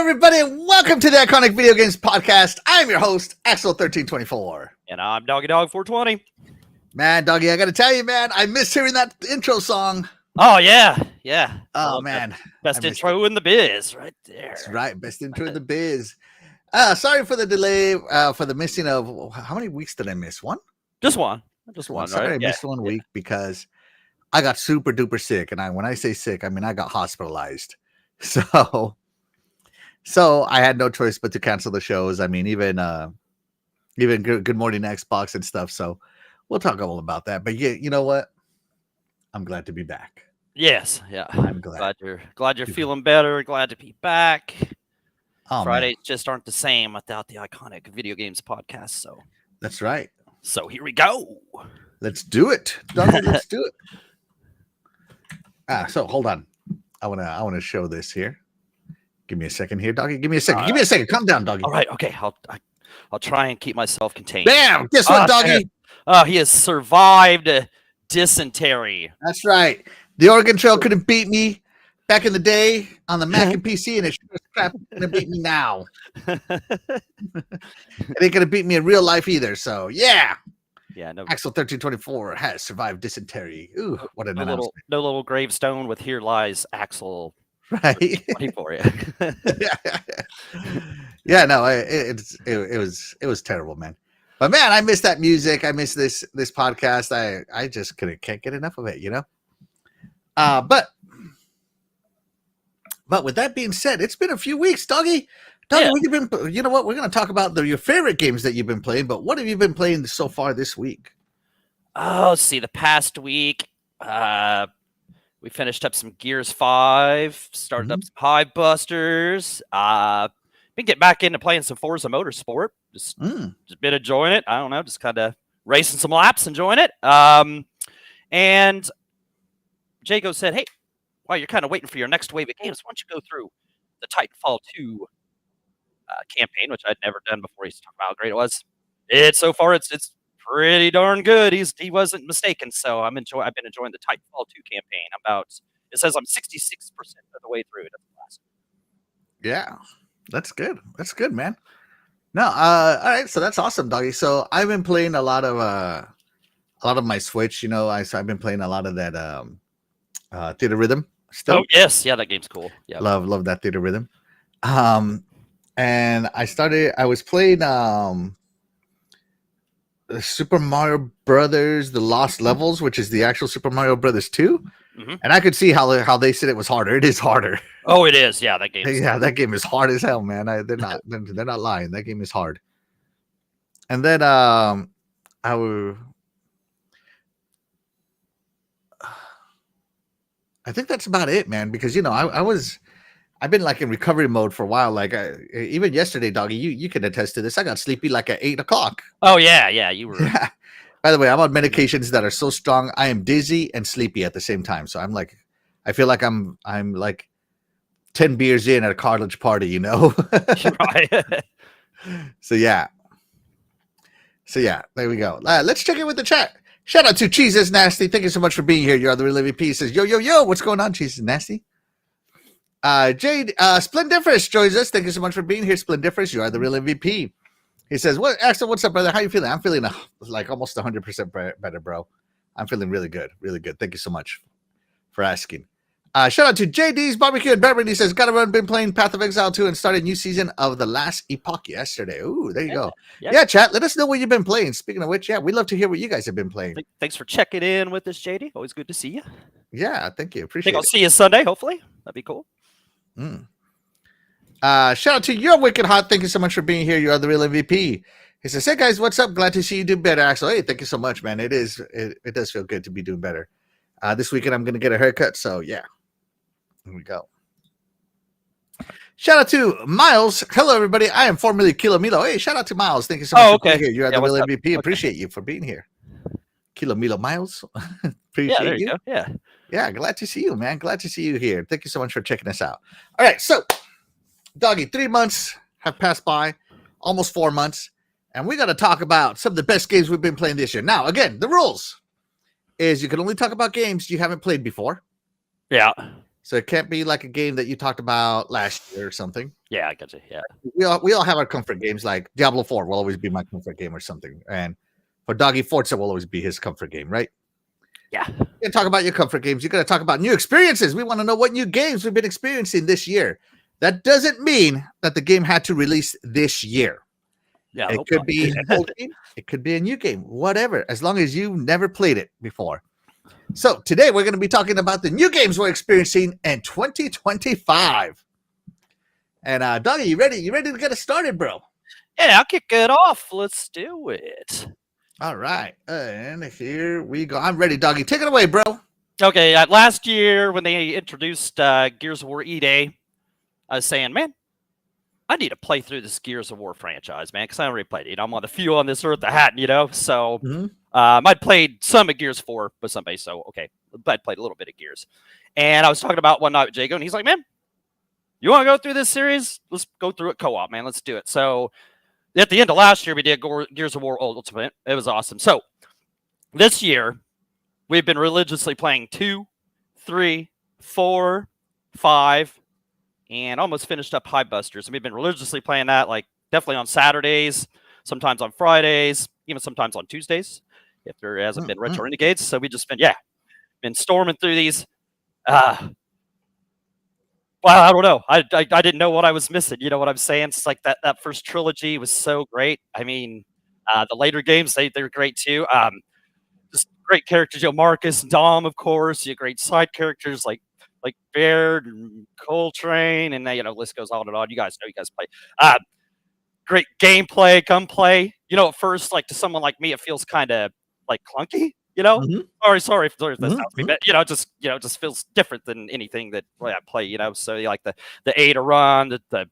everybody, and welcome to the Iconic Video Games Podcast. I'm your host, Axel1324. And I'm Doggy Dog 420. Man, Doggy, I got to tell you, man, I miss hearing that intro song. Oh, yeah. Yeah. Oh, man. Best intro in the biz right there. That's right. Best intro in the biz. Sorry for the delay, for the missing of, how many weeks did I miss? One? Just one. Sorry, I missed 1 week because I got super duper sick. And when I say sick, I mean I got hospitalized. So I had no choice but to cancel the shows. I mean, even Good Morning Xbox and stuff. So we'll talk all about that. But yeah, you know what? I'm glad to be back. Yes, yeah. I'm glad you're feeling better. Glad to be back. Oh, Fridays just aren't the same without the Iconic Video Games Podcast. So that's right. So here we go. Let's do it. Doggy, let's do it. So hold on. I wanna show this here. Give me a second here, Doggy. Give me a second. Give me a second. Calm down, Doggy. All right. Okay. I'll try and keep myself contained. Bam! Guess what, Doggy? He has survived dysentery. That's right. The Oregon Trail couldn't beat me back in the day on the Mac and PC, and it sure crap gonna beat me now. It ain't gonna beat me in real life either. So yeah. Yeah, no. Axel1324 has survived dysentery. Ooh, what an announcement. No little gravestone with "Here lies Axel." Right. For you. Yeah, no, it was terrible, man. But man, I miss that music. I miss this podcast. I just can't get enough of it, you know. But with that being said, it's been a few weeks, Doggy. Yeah. You know what? We're going to talk about your favorite games that you've been playing. But what have you been playing so far this week? Oh, let's see. The past week, we finished up some Gears 5, started up some Hive Busters. Been getting back into playing some Forza Motorsport. Just been enjoying it. I don't know, just kind of racing some laps, enjoying it. And Jago said, "Hey, while you're kind of waiting for your next wave of games, why don't you go through the Titanfall 2 campaign," which I'd never done before. He's talking about how great it was. So far it's pretty darn good. He wasn't mistaken. So I've been enjoying the Titanfall 2 campaign. It says I'm 66% of the way through it. Yeah, that's good. That's good, man. No, all right. So that's awesome, Doggy. So I've been playing a lot of my Switch. You know, I've been playing a lot of that Theater Rhythm still. Oh yes, yeah, that game's cool. Yeah, love that Theater Rhythm. And I was playing Super Mario Brothers: The Lost Levels, which is the actual Super Mario Brothers 2. And I could see how they said it was harder. It is harder. Oh, it is. Yeah, that game. That game is hard as hell, man. They're not lying. That game is hard. And then I think that's about it, man. Because you know I've been like in recovery mode for a while. Like even yesterday, Doggy, you can attest to this. I got sleepy like at 8:00. Oh yeah, you were. Yeah. By the way, I'm on medications that are so strong. I am dizzy and sleepy at the same time. So I feel like I'm like 10 beers in at a college party, you know? Right. So yeah, there we go. Let's check in with the chat. Shout out to Cheese is Nasty. Thank you so much for being here. You're the real MVP. Says yo, what's going on, Cheese is Nasty? Jade Splendiferous joins us. Thank you so much for being here, Splendiferous. You are the real MVP. He says, Axel, what's up, brother? How you feeling? I'm feeling like almost 100% better, bro. I'm feeling really good. Really good. Thank you so much for asking. Shout out to JD's Barbecue and Beverly. He says, been playing Path of Exile 2 and started a new season of The Last Epoch yesterday. Ooh, there you go. Yeah, chat. Let us know what you've been playing. Speaking of which, yeah, we'd love to hear what you guys have been playing. Thanks for checking in with us, JD. Always good to see you. Yeah, thank you. Appreciate it. I'll see you Sunday, hopefully. That'd be cool. Shout out to You're Wicked Hot. Thank you so much for being here. You are the real MVP. He says, "Hey guys, what's up? Glad to see you do better, Axel." Hey, thank you so much, man. It does feel good to be doing better. This weekend I'm gonna get a haircut, so yeah. Here we go. Shout out to Miles. Hello, everybody. I am formerly Kilo Milo. Hey, shout out to Miles. Thank you so much for being here. You are the real MVP. Okay. Appreciate you for being here. Kilo Milo Miles. Appreciate you. Yeah, glad to see you, man. Glad to see you here. Thank you so much for checking us out. All right, so Doggy, 3 months have passed by, almost 4 months, and we got to talk about some of the best games we've been playing this year. Now, again, the rules is you can only talk about games you haven't played before. Yeah. So it can't be like a game that you talked about last year or something. Yeah, I got you. Yeah. We all have our comfort games. Like Diablo 4 will always be my comfort game or something. And for Doggy, Forza will always be his comfort game, right? Yeah. You can talk about your comfort games. You got to talk about new experiences. We want to know what new games we've been experiencing this year. That doesn't mean that the game had to release this year. Yeah. It could be an old game. It could be a new game. Whatever, as long as you never played it before. So today we're going to be talking about the new games we're experiencing in 2025. And Doggy, you ready? You ready to get us started, bro? Yeah, I'll kick it off. Let's do it. All right, and here we go. I'm ready, Doggy. Take it away, bro. Okay, last year when they introduced Gears of War E-Day, I was saying, man, I need to play through this Gears of War franchise, man, because I already played it. I'm on the few on this earth that hadn't, So I'd played some of Gears 4 with somebody, so okay, I'd played a little bit of Gears. And I was talking about one night with Jago, and he's like, man, you want to go through this series? Let's go through it co-op, man. Let's do it. So at the end of last year, we did Gears of War Ultimate. It was awesome. So this year, we've been religiously playing 2, 3, 4, 5, and almost finished up High Busters. And we've been religiously playing that, like definitely on Saturdays, sometimes on Fridays, even sometimes on Tuesdays, if there hasn't been Retro Renegades. So we just been storming through these. Well, I don't know. I didn't know what I was missing. You know what I'm saying? It's like that first trilogy was so great. I mean, the later games they're great too. Just great characters. Marcus, Dom, of course. You great side characters like Baird and Coltrane, and list goes on and on. You guys know, you guys play. Great gameplay, gunplay. At first, like to someone like me, it feels kind of like clunky. Sorry if that sounds me, but just feels different than anything that I play. So like the A to run, the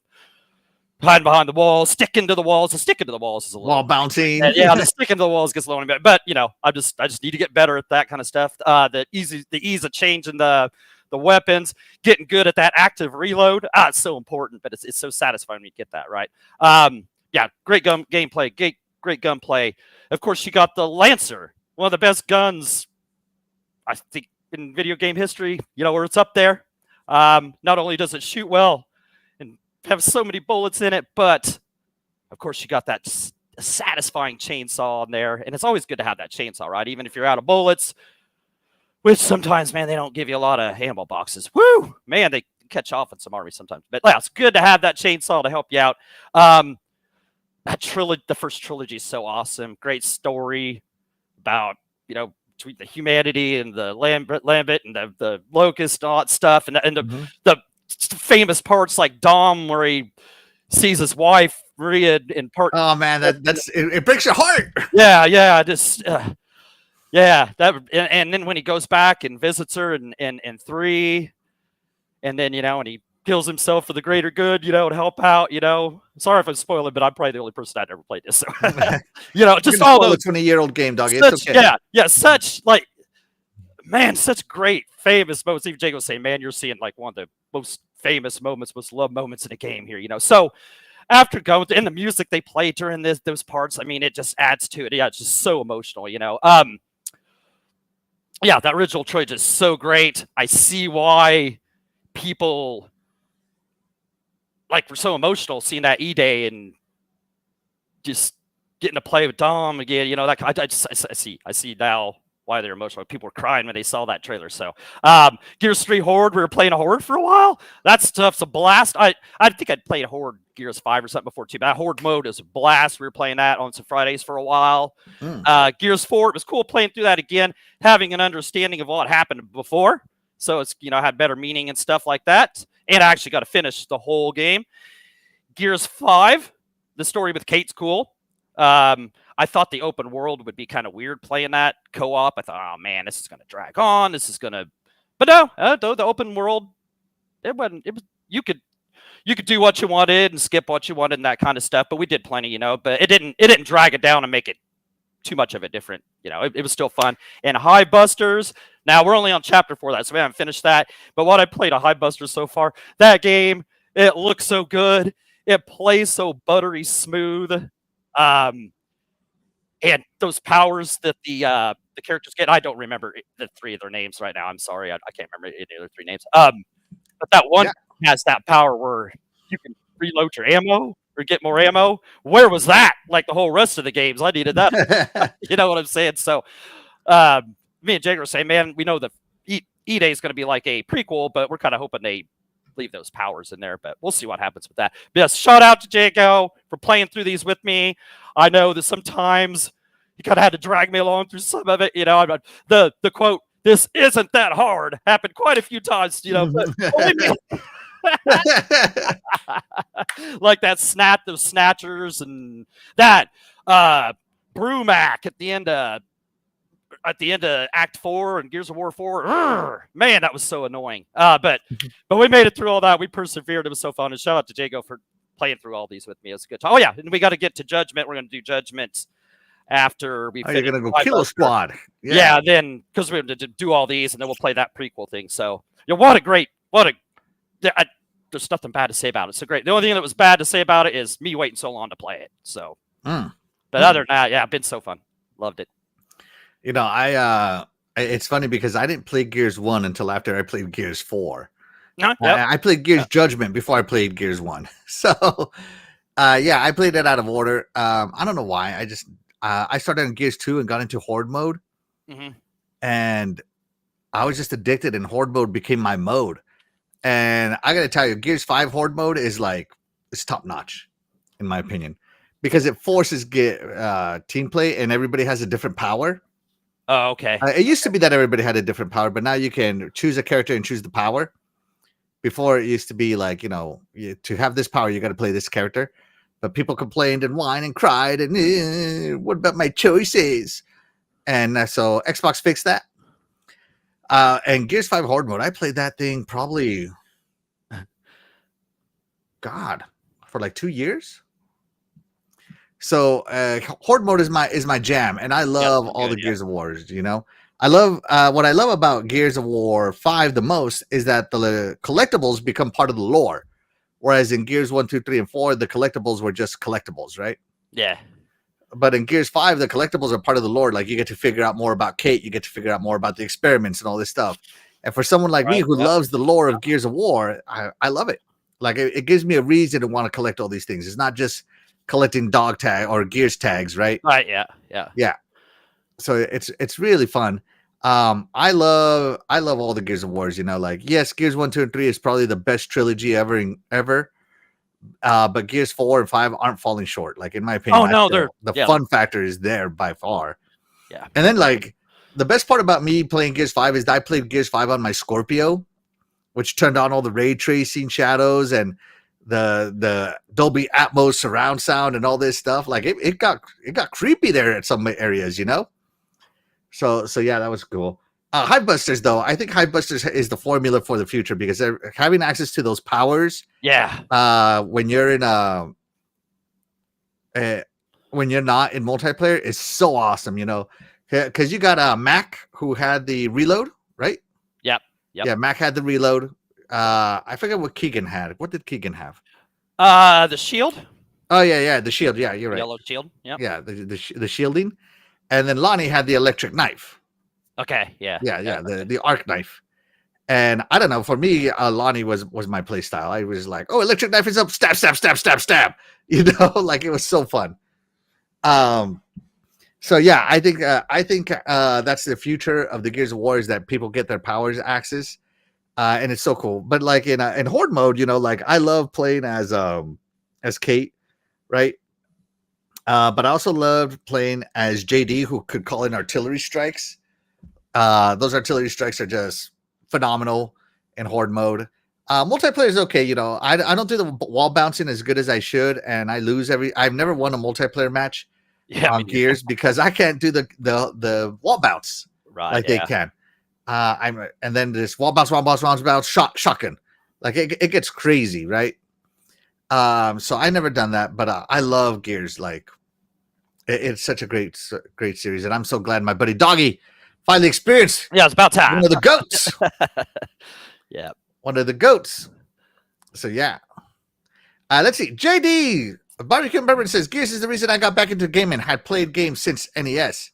hiding behind the walls, sticking to the walls. The sticking to the walls is a little wall bouncing. Yeah, the sticking to the walls gets a little bit, but I just need to get better at that kind of stuff. The ease of changing the weapons, getting good at that active reload. It's so important, but it's so satisfying when you get that right. Great gameplay, great gunplay. Of course, you got the Lancer. One of the best guns, I think, in video game history, where it's up there. Not only does it shoot well and have so many bullets in it, but, of course, you got that satisfying chainsaw in there. And it's always good to have that chainsaw, right? Even if you're out of bullets, which sometimes, man, they don't give you a lot of ammo boxes. Woo! Man, they catch off in some armies sometimes. But, yeah, it's good to have that chainsaw to help you out. That trilogy, the first trilogy is so awesome. Great story about, between the humanity and the Lambit and the Locust and all that stuff. And the famous parts like Dom where he sees his wife, Maria, in part. Oh, man, it breaks your heart. Yeah, just... and then when he goes back and visits her in 3, and then, and he kills himself for the greater good, to help out, Sorry if I'm spoiling, but I'm probably the only person that ever played this. So, just all those 20-year-old game, dog. It's okay. Such such great famous moments. Even Jake was saying, man, you're seeing like one of the most famous moments, most loved moments in a game here, So after going in the music they play during those parts, I mean, it just adds to it. Yeah, it's just so emotional, that original trilogy is so great. I see why people were so emotional seeing that E-Day and just getting to play with Dom again. I see now why they're emotional. People were crying when they saw that trailer. So Gears 3 Horde, we were playing a Horde for a while. That stuff's a blast. I think I'd played Horde Gears 5 or something before too, but that Horde mode is a blast. We were playing that on some Fridays for a while. Gears 4, it was cool playing through that again, having an understanding of what happened before. So it's, had better meaning and stuff like that. And I actually got to finish the whole game. Gears 5, the story with Kate's cool. I thought the open world would be kind of weird playing that co-op. I thought, oh man, this is going to drag on. But no, the open world, it wasn't. It was you could do what you wanted and skip what you wanted and that kind of stuff. But we did plenty, But it didn't drag it down and make it too much of it different. It was still fun. And High Busters. Now we're only on chapter 4 of that, so we haven't finished that. But what I played of High Busters so far, that game, it looks so good. It plays so buttery smooth. And those powers that the characters get, I don't remember the 3 of their names right now. I'm sorry, I can't remember any of their 3 names. But that one Yeah. has that power where you can reload your ammo or get more ammo. Where was that? Like the whole rest of the games, I needed that. You know what I'm saying? So, me and Jake were saying, man, we know the E-Day is going to be like a prequel, but we're kind of hoping they leave those powers in there. But we'll see what happens with that. But yes, shout out to Jaco for playing through these with me. I know that sometimes you kind of had to drag me along through some of it. You know, the quote, "This isn't that hard," happened quite a few times. You know, but like that those snatchers and that Brumac at the end of Act 4 and Gears of War 4. Urgh, man, that was so annoying. But we made it through all that. We persevered. It was so fun. And shout out to Jago for playing through all these with me. It was a good time. Oh yeah, and we got to get to Judgment. We're going to do Judgment after we. Oh, you're gonna go Kilo Squad. Yeah, then because we're going to do all these, and then we'll play that prequel thing. So yeah, there's nothing bad to say about it. It's so great. The only thing that was bad to say about it is me waiting so long to play it. So, but other than that, yeah, it's been so fun. Loved it. You know, it's funny because I didn't play Gears 1 until after I played Gears 4. Yep. I played Gears Judgment before I played Gears 1. So, yeah, I played it out of order. I don't know why. I started on Gears 2 and got into Horde mode. Mm-hmm. And I was just addicted, and Horde mode became my mode. And I got to tell you, Gears 5 Horde mode is it's top notch, in my opinion, because it forces team play, and everybody has a different power. Oh, okay. It used to be that everybody had a different power, but now you can choose a character and choose the power. Before it used to be like, to have this power, you got to play this character. But people complained and whined and cried and what about my choices? And so Xbox fixed that. And Gears 5 Horde mode, I played that thing probably, for like 2 years. So Horde mode is my jam, and I love all the Gears of Wars. I love what I love about Gears of War 5 the most is that the collectibles become part of the lore, whereas in Gears 1, 2, 3, and 4 the collectibles were just collectibles, right? Yeah. But in Gears 5 the collectibles are part of the lore. Like you get to figure out more about Kate, you get to figure out more about the experiments and all this stuff. And for someone like me who loves the lore of Gears of War, I love it. Like it gives me a reason to want to collect all these things. It's not just collecting dog tag or Gears tags, right? Right. Yeah. So it's really fun. I love all the Gears of Wars. Yes, Gears 1, 2, and 3 is probably the best trilogy ever. But Gears 4 and 5 aren't falling short. Like in my opinion, the fun factor is there by far. Yeah. And then the best part about me playing Gears 5 is that I played Gears 5 on my Scorpio, which turned on all the ray tracing shadows and the Dolby Atmos surround sound and all this stuff. Like it got creepy there at some areas, So yeah, that was cool. Hive Busters, though, I think Hive Busters is the formula for the future because they're having access to those powers. Yeah. When you're in when you're not in multiplayer is so awesome, because you got Mac who had the reload, right? Yep. Yeah, Mac had the reload. I forget what Keegan had. What did Keegan have? The shield. Oh yeah, the shield. Yeah, you're right. Yellow shield. Yep. Yeah, the shielding, and then Lonnie had the electric knife. Okay. Yeah. The arc knife. And I don't know. For me, Lonnie was my play style. I was like, oh, electric knife is up, stab. Like it was so fun. So yeah, I think that's the future of the Gears of War is that people get their powers axes. And it's so cool. But like in Horde mode, like I love playing as Kate, right? But I also loved playing as JD, who could call in artillery strikes. Those artillery strikes are just phenomenal in Horde mode. Multiplayer is okay. I don't do the wall bouncing as good as I should, and I lose I've never won a multiplayer match on Gears because I can't do the wall bounce they can. And then this wall bounce, shotgun. Like it gets crazy, right? So I never done that, but I love Gears. Like it's such a great series, and I'm so glad my buddy Doggy finally experienced. Yeah, it's about time. One of the goats. Yeah, one of the goats. So yeah, let's see. JD Barbecue and Bourbon says Gears is the reason I got back into gaming. Had played games since NES.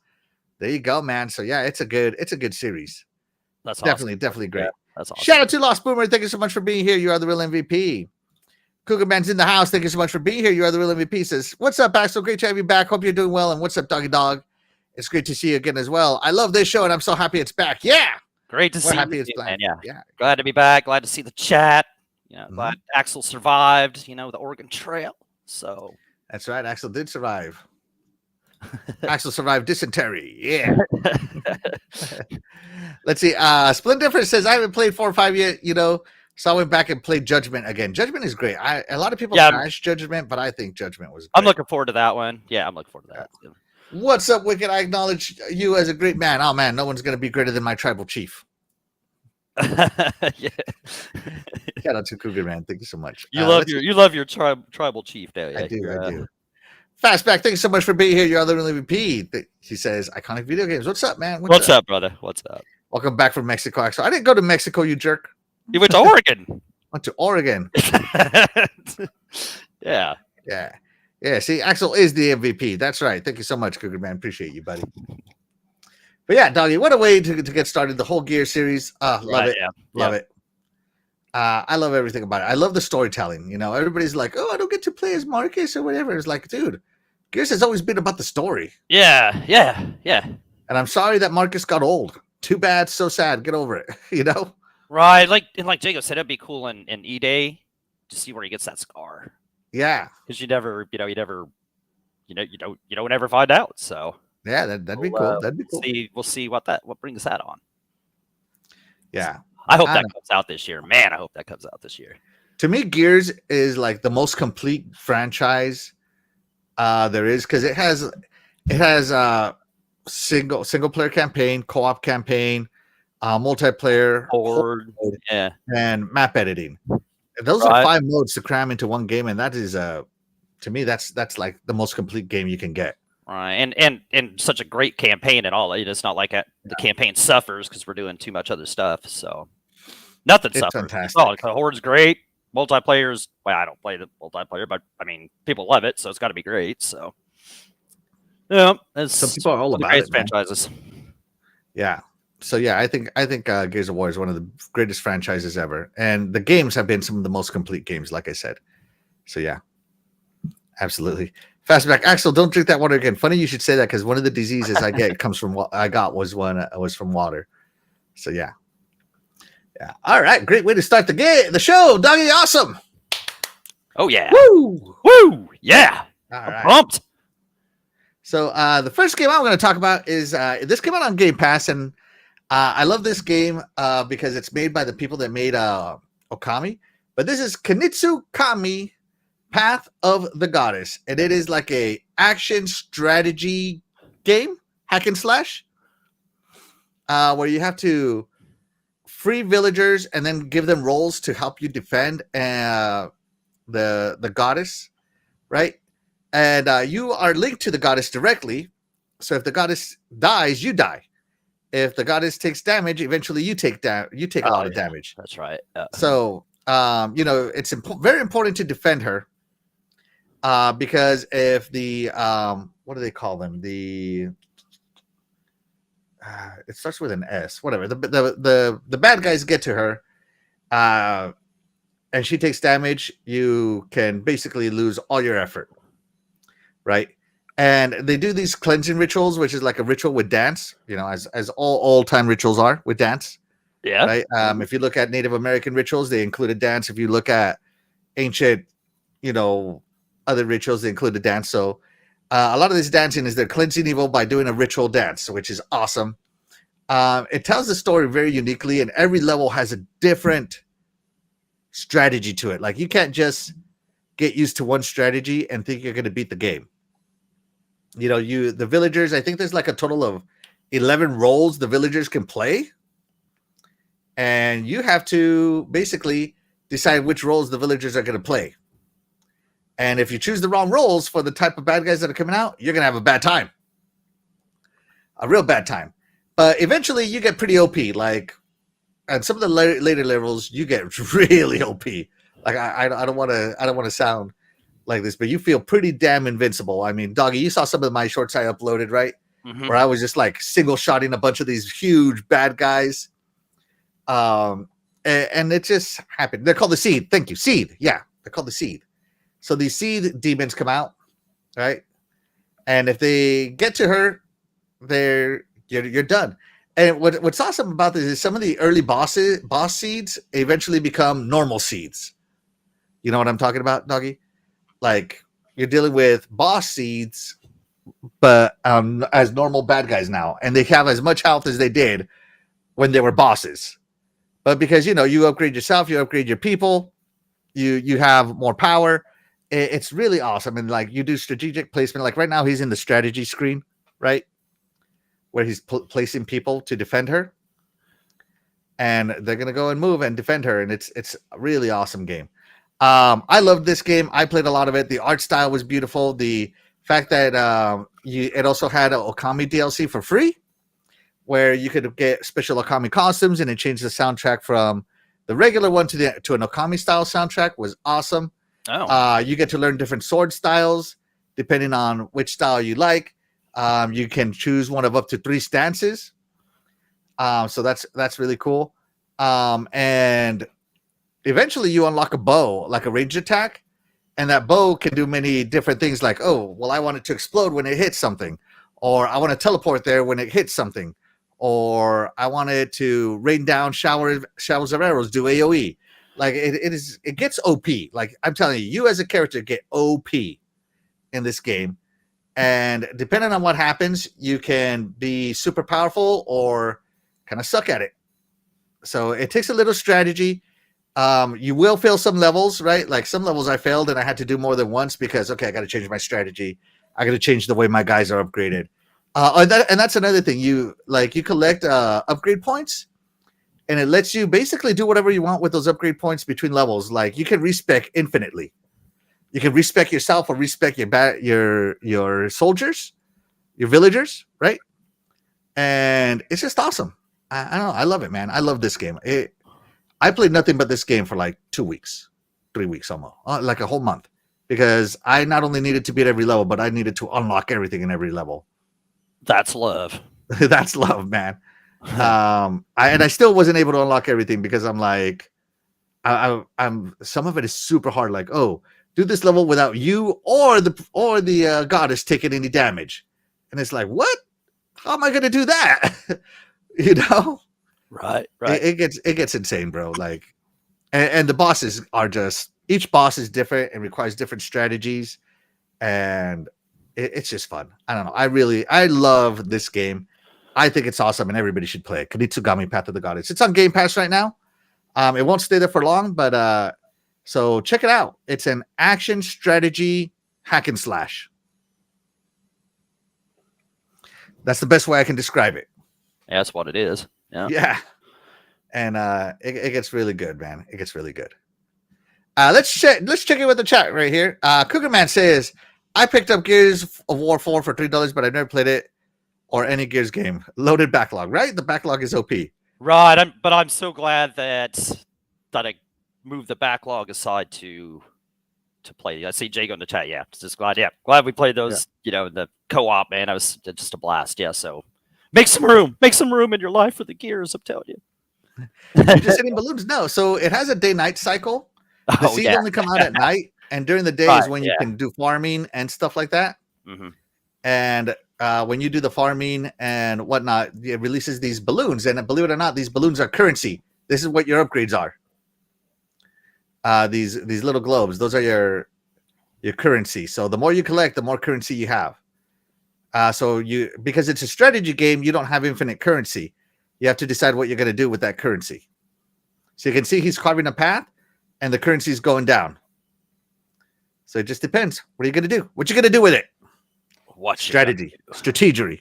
There you go, man. So yeah, it's a good series. That's definitely great. That's awesome. Shout out to Lost Boomer. Thank you so much for being here. You are the real MVP. Cougar Man's in the house. Thank you so much for being here. You are the real MVP. Says, what's up, Axel? Great to have you back. Hope you're doing well. And what's up, Doggy Dog? It's great to see you again as well. I love this show, and I'm so happy it's back. Yeah. Great to We're see happy you, it's man. back. Yeah. Glad to be back. Glad to see the chat. Glad Axel survived, the Oregon Trail. So that's right. Axel did survive. Axel survived dysentery. Yeah. Let's see. Splendiferous says, I haven't played 4 or 5 yet, so I went back and played Judgment again. Judgment is great. A lot of people trash Judgment, but I think Judgment was great. I'm looking forward to that one. Yeah, I'm looking forward to that. Too. What's up, Wicked? I acknowledge you as a great man. Oh, man, no one's going to be greater than my tribal chief. Yeah. Shout out to Cougar Man. Thank you so much. You love your tribal chief, don't you? I do. Fastback, thank you so much for being here. You're the real MVP. He says, iconic video games. What's up, man? What's up, brother? What's up? Welcome back from Mexico, Axel. I didn't go to Mexico, you jerk. You went to Oregon. Went to Oregon. Yeah. Yeah. See, Axel is the MVP. That's right. Thank you so much, Cougar Man. Appreciate you, buddy. But yeah, Doggy, what a way to get started. The whole Gear series. Love it. Yeah. Love it. I love everything about it. I love the storytelling. Everybody's like, oh, I don't get to play as Marcus or whatever. It's like, dude, Gears has always been about the story. Yeah. And I'm sorry that Marcus got old. Too bad, so sad. Get over it. Right. Like Jacob said, it'd be cool in E-Day to see where he gets that scar. Yeah. Because you don't ever find out. So yeah, that'd be cool. That'd be cool. We'll see what brings that on. Yeah. I hope that comes out this year. Man, I hope that comes out this year. To me, Gears is like the most complete franchise there is, because it has single player campaign, co-op campaign, multiplayer, horde, and map editing. Those are 5 modes to cram into one game, and that is to me that's like the most complete game you can get. Right, and such a great campaign and all. It's not like the campaign suffers because we're doing too much other stuff. So nothing suffers. Fantastic. Oh, the Horde's great. Multiplayer's, well, I don't play the multiplayer, but I mean, people love it, so it's got to be great. So yeah, some people are all about it. Franchises. Yeah. So yeah, I think Gears of War is one of the greatest franchises ever, and the games have been some of the most complete games, like I said. So yeah, absolutely. Fastback, Axel, don't drink that water again. Funny you should say that, because one of the diseases I get comes from what I got was from water. So yeah. All right, great way to start the show, Doggy. Awesome. Oh yeah. Woo. Yeah. All right. Pumped. So the first game I'm going to talk about is this came out on Game Pass, and I love this game because it's made by the people that made Okami. But this is Kunitsu Kami Path of the Goddess, and it is like a action strategy game, hack and slash, where you have to free villagers and then give them roles to help you defend the goddess, right? And you are linked to the goddess directly. So if the goddess dies, you die. If the goddess takes damage, eventually you take a lot of damage. That's right. So it's very important to defend her. Because if the what do they call them? It starts with an S. Whatever. The bad guys get to her, and she takes damage. You can basically lose all your effort, right? And they do these cleansing rituals, which is like a ritual with dance. As all old-time rituals are with dance. Yeah. Right. If you look at Native American rituals, they included dance. If you look at ancient, other rituals, they include the dance. So a lot of this dancing is they're cleansing evil by doing a ritual dance, which is awesome. It tells the story very uniquely, and every level has a different strategy to it. Like, you can't just get used to one strategy and think you're going to beat the game. The villagers, I think there's like a total of 11 roles the villagers can play, and you have to basically decide which roles the villagers are going to play. And if you choose the wrong roles for the type of bad guys that are coming out, you're going to have a bad time. A real bad time. But eventually you get pretty OP. Like, at some of the later levels, you get really OP. Like, I don't want to sound like this, but you feel pretty damn invincible. I mean, Doggy, you saw some of my shorts I uploaded, right? Mm-hmm. Where I was just like single shotting a bunch of these huge bad guys. And it just happened. They're called the Seed. Thank you, Seed. Yeah, they're called the Seed. So these Seed demons come out, right? And if they get to her, you're done. And what's awesome about this is some of the early boss seeds eventually become normal seeds. You know what I'm talking about, doggy? Like you're dealing with boss seeds, but as normal bad guys now, and they have as much health as they did when they were bosses. But because you upgrade yourself, you upgrade your people, you have more power. It's really awesome, and like you do strategic placement. Like right now, he's in the strategy screen, right, where he's placing people to defend her, and they're gonna go and move and defend her, and it's a really awesome game. I loved this game. I played a lot of it. The art style was beautiful. The fact that it also had an Okami DLC for free, where you could get special Okami costumes, and it changed the soundtrack from the regular one to an Okami style soundtrack was awesome. Oh, You get to learn different sword styles depending on which style you like. You can choose one of up to 3 stances. So that's really cool. And eventually you unlock a bow, like a ranged attack, and that bow can do many different things like, oh, well, I want it to explode when it hits something, or I want to teleport there when it hits something, or I want it to rain down showers of arrows, do AoE. Like it gets OP. Like I'm telling you, you as a character get OP in this game. And depending on what happens, you can be super powerful or kind of suck at it. So it takes a little strategy. You will fail some levels, right? Like some levels I failed and I had to do more than once because, okay, I got to change my strategy. I got to change the way my guys are upgraded. And that's another thing. You collect upgrade points, and it lets you basically do whatever you want with those upgrade points between levels. Like you can respec infinitely. You can respec yourself or respec your soldiers, your villagers, right? And it's just awesome. I don't know. I love it, man. I love this game. I played nothing but this game for like 2 weeks, 3 weeks almost, like a whole month, because I not only needed to beat every level, but I needed to unlock everything in every level. that's love. That's love, man. I still wasn't able to unlock everything because I'm like, I'm some of it is super hard. Like, oh, do this level without you or the goddess taking any damage, and it's like, what? How am I going to do that? you know, Right. it gets insane, bro. Like, and the bosses are just each boss is different and requires different strategies, and it's just fun. I don't know. I love this game. I think it's awesome, and everybody should play it. Kunitsugami Path of the Goddess. It's on Game Pass right now. It won't stay there for long, but so check it out. It's an action strategy hack and slash. That's the best way I can describe it. Yeah, that's what it is. Yeah. Yeah. And it gets really good, man. It gets really good. Let's check it with the chat right here. Cougar Man says, I picked up Gears of War 4 for $3, but I've never played it or any Gears game. Loaded backlog, right? The backlog is OP. Right. But I'm so glad that I moved the backlog aside to play. I see Jago in the chat. Yeah, just glad we played those. Yeah. The co-op, man. I was just a blast. Yeah, so make some room in your life for the Gears. I'm telling you. You're just hitting balloons. No, so it has a day-night cycle. The seeds only come out at night, and during the day is when you can do farming and stuff like that. Mm-hmm. And when you do the farming and whatnot, it releases these balloons. And believe it or not, these balloons are currency. This is what your upgrades are. These little globes, those are your currency. So the more you collect, the more currency you have. So because it's a strategy game, you don't have infinite currency. You have to decide what you're going to do with that currency. So you can see he's carving a path, and the currency is going down. So it just depends. What are you going to do? What you going to do with it? What strategery,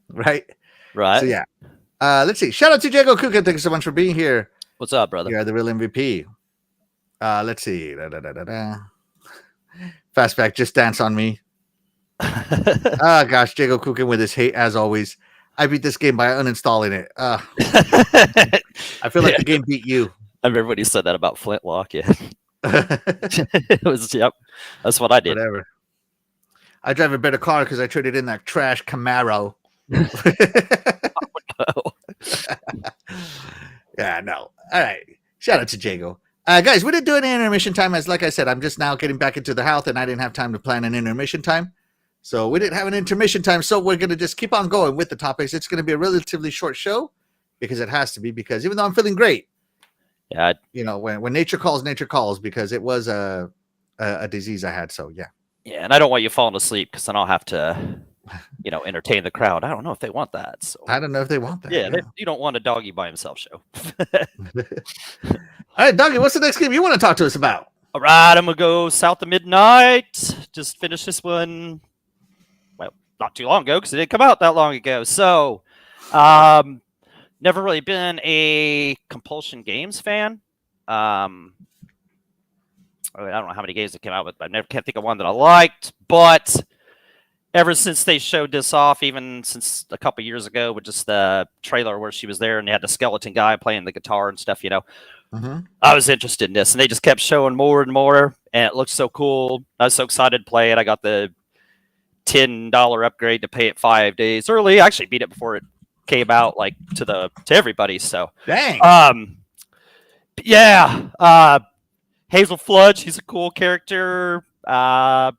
right? Right. So yeah. Let's see. Shout out to Jago Kuka. Thank you so much for being here. What's up, brother? You are the real MVP. Let's see. Fastback, just dance on me. Gosh, Jago Kukin with his hate as always. I beat this game by uninstalling it. I feel like the game beat you. Everybody said that about Flintlock. Yeah, it was. Yep, that's what I did. Whatever. I drive a better car because I traded in that trash Camaro. Oh, no. Yeah, no. All right. Shout out to Jago. Guys, we didn't do any intermission time. As like I said, I'm just now getting back into the health, and I didn't have time to plan an intermission time. So we didn't have an intermission time. So we're going to just keep on going with the topics. It's going to be a relatively short show because it has to be. Because even though I'm feeling great, Yeah, when nature calls, because it was a disease I had. So yeah. yeah, and I don't want you falling asleep because then I'll have to, entertain the crowd. I don't know if they want that. So I don't know if they want that. yeah, you don't want a doggy by himself show. All right, Doggy, what's the next game you want to talk to us about? All right, I'm gonna go South of Midnight. Just finished this one. Well, not too long ago because it didn't come out that long ago. So, never really been a Compulsion Games fan. I don't know how many games that came out, but I can't think of one that I liked. But ever since they showed this off, even since a couple years ago with just the trailer where she was there and they had the skeleton guy playing the guitar and stuff, I was interested in this, and they just kept showing more and more, and it looked so cool. I was so excited to play it. I got the $10 upgrade to pay it 5 days early. I actually beat it before it came out, like to everybody. So dang, Hazel Flood, she's a cool character. I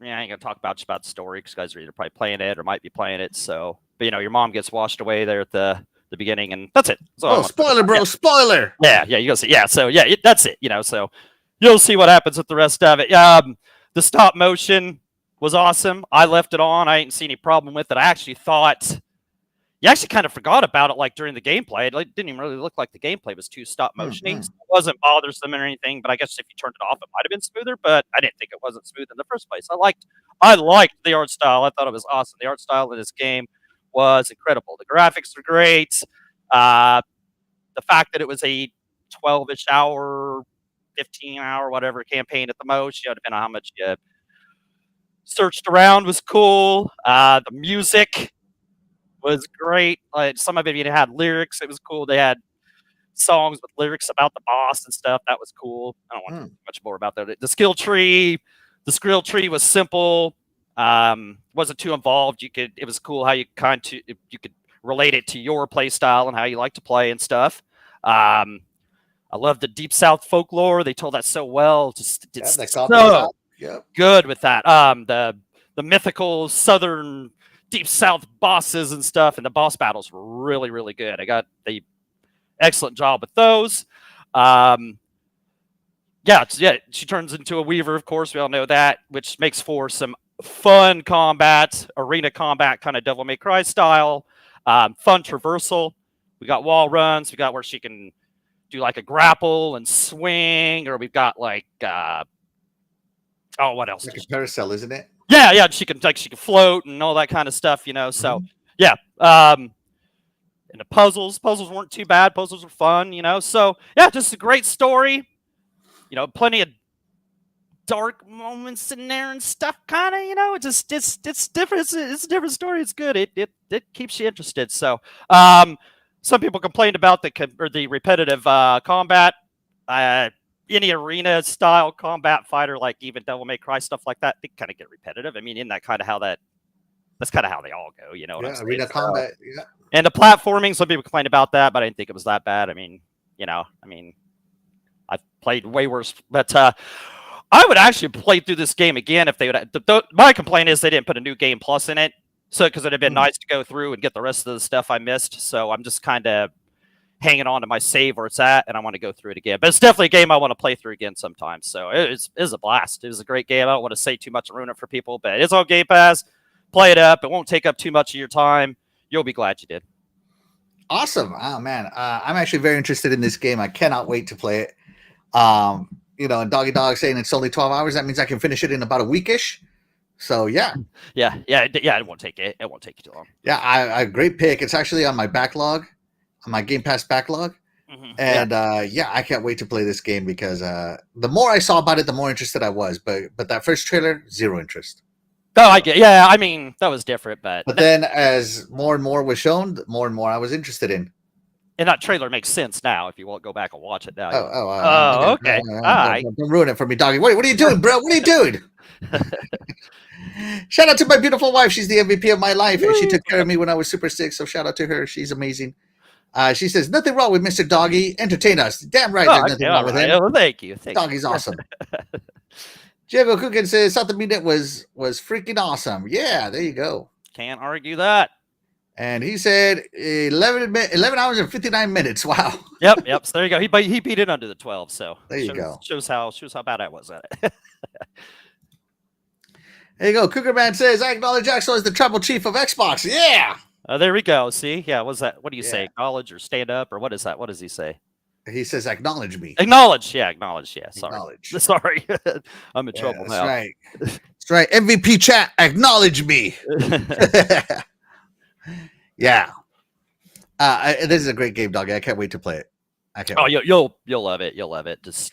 ain't gonna talk about the story because guys are either probably playing it or might be playing it. So, but your mom gets washed away there at the beginning, and that's it. Spoiler, bro! Yeah. Spoiler. Yeah, you go see. Yeah, so yeah, that's it. So you'll see what happens with the rest of it. The stop motion was awesome. I left it on. I ain't seen any problem with it. I actually thought you actually kind of forgot about it, like during the gameplay. It didn't even really look like the gameplay was too stop motiony. So it wasn't bothersome or anything. But I guess if you turned it off, it might have been smoother. But I didn't think it wasn't smooth in the first place. I liked the art style. I thought it was awesome. The art style in this game was incredible. The graphics are great. The fact that it was a 12-ish hour, 15-hour, whatever campaign at the most, depending on how much you searched around, was cool. The music was great. Some of it even had lyrics. It was cool. They had songs with lyrics about the boss and stuff. That was cool. I don't want much more about that. The skill tree was simple. Wasn't too involved. It was cool how you could relate it to your play style and how you like to play and stuff. I love the Deep South folklore. They told that so well. Good with that. The mythical Southern Deep South bosses and stuff, and the boss battles were really, really good. I got the excellent job with those. She turns into a weaver, of course. We all know that, which makes for some fun combat, arena combat, kind of Devil May Cry style. Fun traversal. We got wall runs. We got where she can do like a grapple and swing, or we've got like what else? Like a carousel, isn't it? Yeah. She can float and all that kind of stuff, So and the puzzles weren't too bad. Puzzles were fun, So yeah, just a great story. Plenty of dark moments in there and stuff, kind of, it's different. It's a different story. It's good. It keeps you interested. So, some people complained about the repetitive combat. Any arena style combat fighter, like even Devil May Cry stuff like that, they kind of get repetitive. I mean, isn't that kind of how that's kind of how they all go, what I'm saying? Arena combat, yeah. And the platforming, some people complained about that, but I didn't think it was that bad. I mean, I've played way worse, but I would actually play through this game again if they would. My complaint is they didn't put a new game plus in it, so because it'd have been nice to go through and get the rest of the stuff I missed. So I'm just kind of hanging on to my save where it's at, and I want to go through it again. But it's definitely a game I want to play through again sometime. So it was a blast. It was a great game. I don't want to say too much and ruin it for people, but it's on Game Pass. Play it up. It won't take up too much of your time. You'll be glad you did. Awesome. Oh man, I'm actually very interested in this game. I cannot wait to play it. And Doggy Dog saying it's only 12 hours. That means I can finish it in about a weekish. So yeah. It won't take you too long. Yeah, I great pick. It's actually on my backlog, on my Game Pass backlog. Mm-hmm. And I can't wait to play this game because the more I saw about it, the more interested I was. But that first trailer, zero interest. Oh, I get. Yeah, I mean that was different, but then as more and more was shown, the more and more I was interested in. And that trailer makes sense now if you won't go back and watch it now. Okay. Don't ruin it for me, Doggy. What are you doing, bro? What are you doing? Shout out to my beautiful wife. She's the MVP of my life, and she took care of me when I was super sick. So shout out to her. She's amazing. She says, nothing wrong with Mr. Doggy. Entertain us. Damn right, Oh, there's okay, nothing wrong all with right. him. Oh, thank you. Doggy's awesome. Diego Coogan says, South Minute was freaking awesome. Yeah, there you go. Can't argue that. And he said 11 hours and 59 minutes. Wow. Yep. So there you go. He beat it under the 12. So there you go. Shows how bad I was at it. There you go. Cougar Man says, I acknowledge Axel as the tribal chief of Xbox. Yeah. There we go. See? Yeah, what's that? What do you say? Acknowledge or stand up? Or what is that? What does he say? He says, acknowledge me. Acknowledge. Yeah, acknowledge. Yeah, sorry. Acknowledge. Sorry. I'm in trouble that's now. Right. That's right. MVP chat, acknowledge me. Yeah. This is a great game, Doggy. I can't wait to play it. I can't. Oh, you'll love it. You'll love it. Just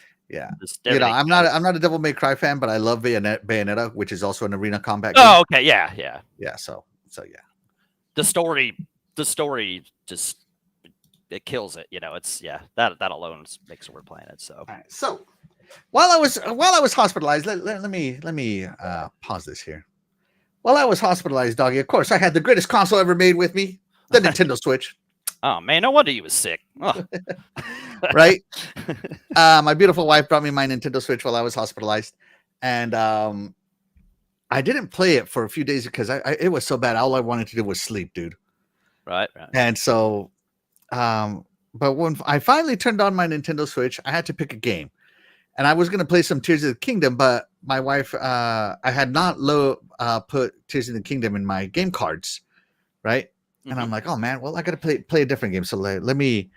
I'm not a Devil May Cry fan, but I love Bayonetta, which is also an arena combat game. Oh, okay, yeah. So yeah. The story just it kills it. It's that alone makes it worth playing it. So, all right, so while I was hospitalized, let me pause this here. While I was hospitalized, Doggy, of course, I had the greatest console ever made with me, the Nintendo Switch. Oh man, no wonder you was sick. Oh. Right? My beautiful wife brought me my Nintendo Switch while I was hospitalized, and I didn't play it for a few days because it was so bad. All I wanted to do was sleep, dude. Right. And so, but when I finally turned on my Nintendo Switch, I had to pick a game, and I was going to play some Tears of the Kingdom, but my wife, I had not put Tears of the Kingdom in my game cards, right? And I'm like, oh man, well, I got to play a different game. So let me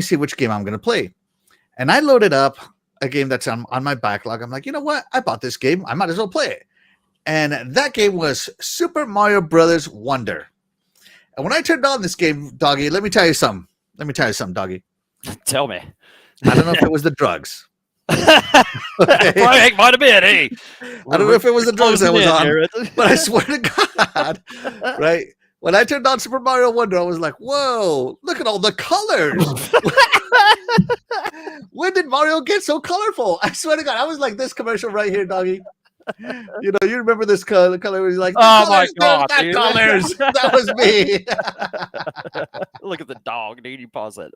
see which game I'm going to play. And I loaded up a game that's on my backlog. I'm like, you know what? I bought this game. I might as well play it. And that game was Super Mario Brothers Wonder. And when I turned on this game, Doggy, let me tell you something, Doggy. Tell me. I don't know if it was the drugs. Might have been, hey. I don't know if it was the drugs that was on, but I swear to God, right? When I turned on Super Mario Wonder, I was like, whoa, look at all the colors. When did Mario get so colorful? I swear to God, I was like this commercial right here, Doggy. You remember this color where he's like, oh my God, that colors. That was me. Look at the dog, dude. You pause it.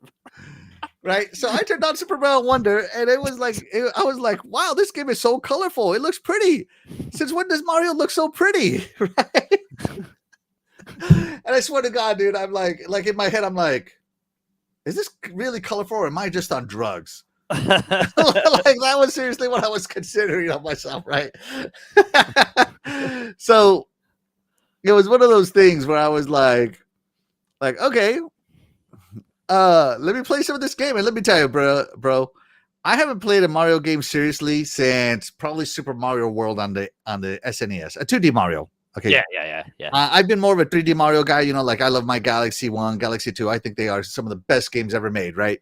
Right. So I turned on Super Mario Wonder, and it was like, I was like, wow, this game is so colorful. It looks pretty. Since when does Mario look so pretty? Right. And I swear to God, dude, I'm like in my head, I'm like, is this really colorful or am I just on drugs? Like that was seriously what I was considering of myself, right? So it was one of those things where I was like, okay, let me play some of this game. And let me tell you, bro, I haven't played a Mario game seriously since probably Super Mario World on the SNES, a 2D Mario. Okay. Yeah. I've been more of a 3D Mario guy. Like I love my Galaxy 1, Galaxy 2. I think they are some of the best games ever made, right?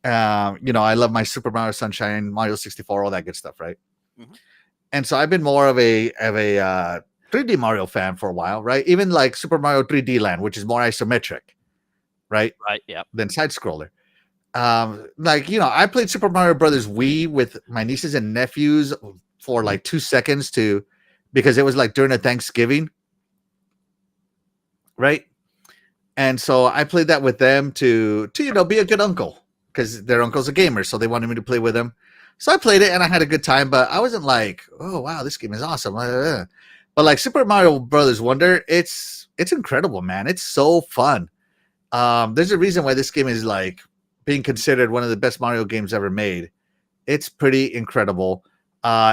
I love my Super Mario Sunshine, Mario 64, all that good stuff, right? Mm-hmm. And so I've been more of a 3D Mario fan for a while, right? Even like Super Mario 3D Land, which is more isometric, right? Right, yeah. Than side scroller. I played Super Mario Brothers Wii with my nieces and nephews for like 2 seconds because it was like during a Thanksgiving, right? And so I played that with them to be a good uncle because their uncle's a gamer, so they wanted me to play with them. So I played it and I had a good time, but I wasn't like, oh wow, this game is awesome. But like Super Mario Brothers Wonder, it's incredible, man. It's so fun. There's a reason why this game is like being considered one of the best Mario games ever made. It's pretty incredible.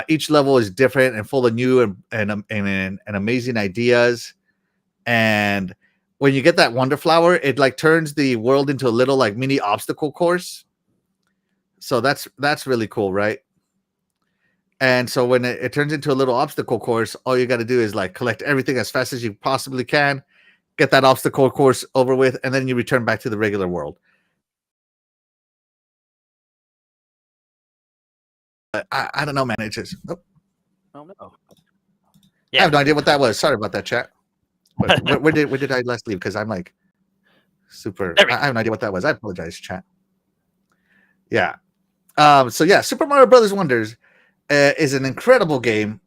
Each level is different and full of new and amazing ideas. And when you get that Wonder Flower, it like turns the world into a little like mini obstacle course. So that's really cool, right? And so when it turns into a little obstacle course, all you got to do is like collect everything as fast as you possibly can, get that obstacle course over with, and then you return back to the regular world. I don't know, man. It's just oh no. Yeah. I have no idea what that was. Sorry about that, chat. Where did I last leave? Because I'm like super. I have no idea what that was. I apologize, chat. Yeah. So yeah, Super Mario Brothers Wonders is an incredible game.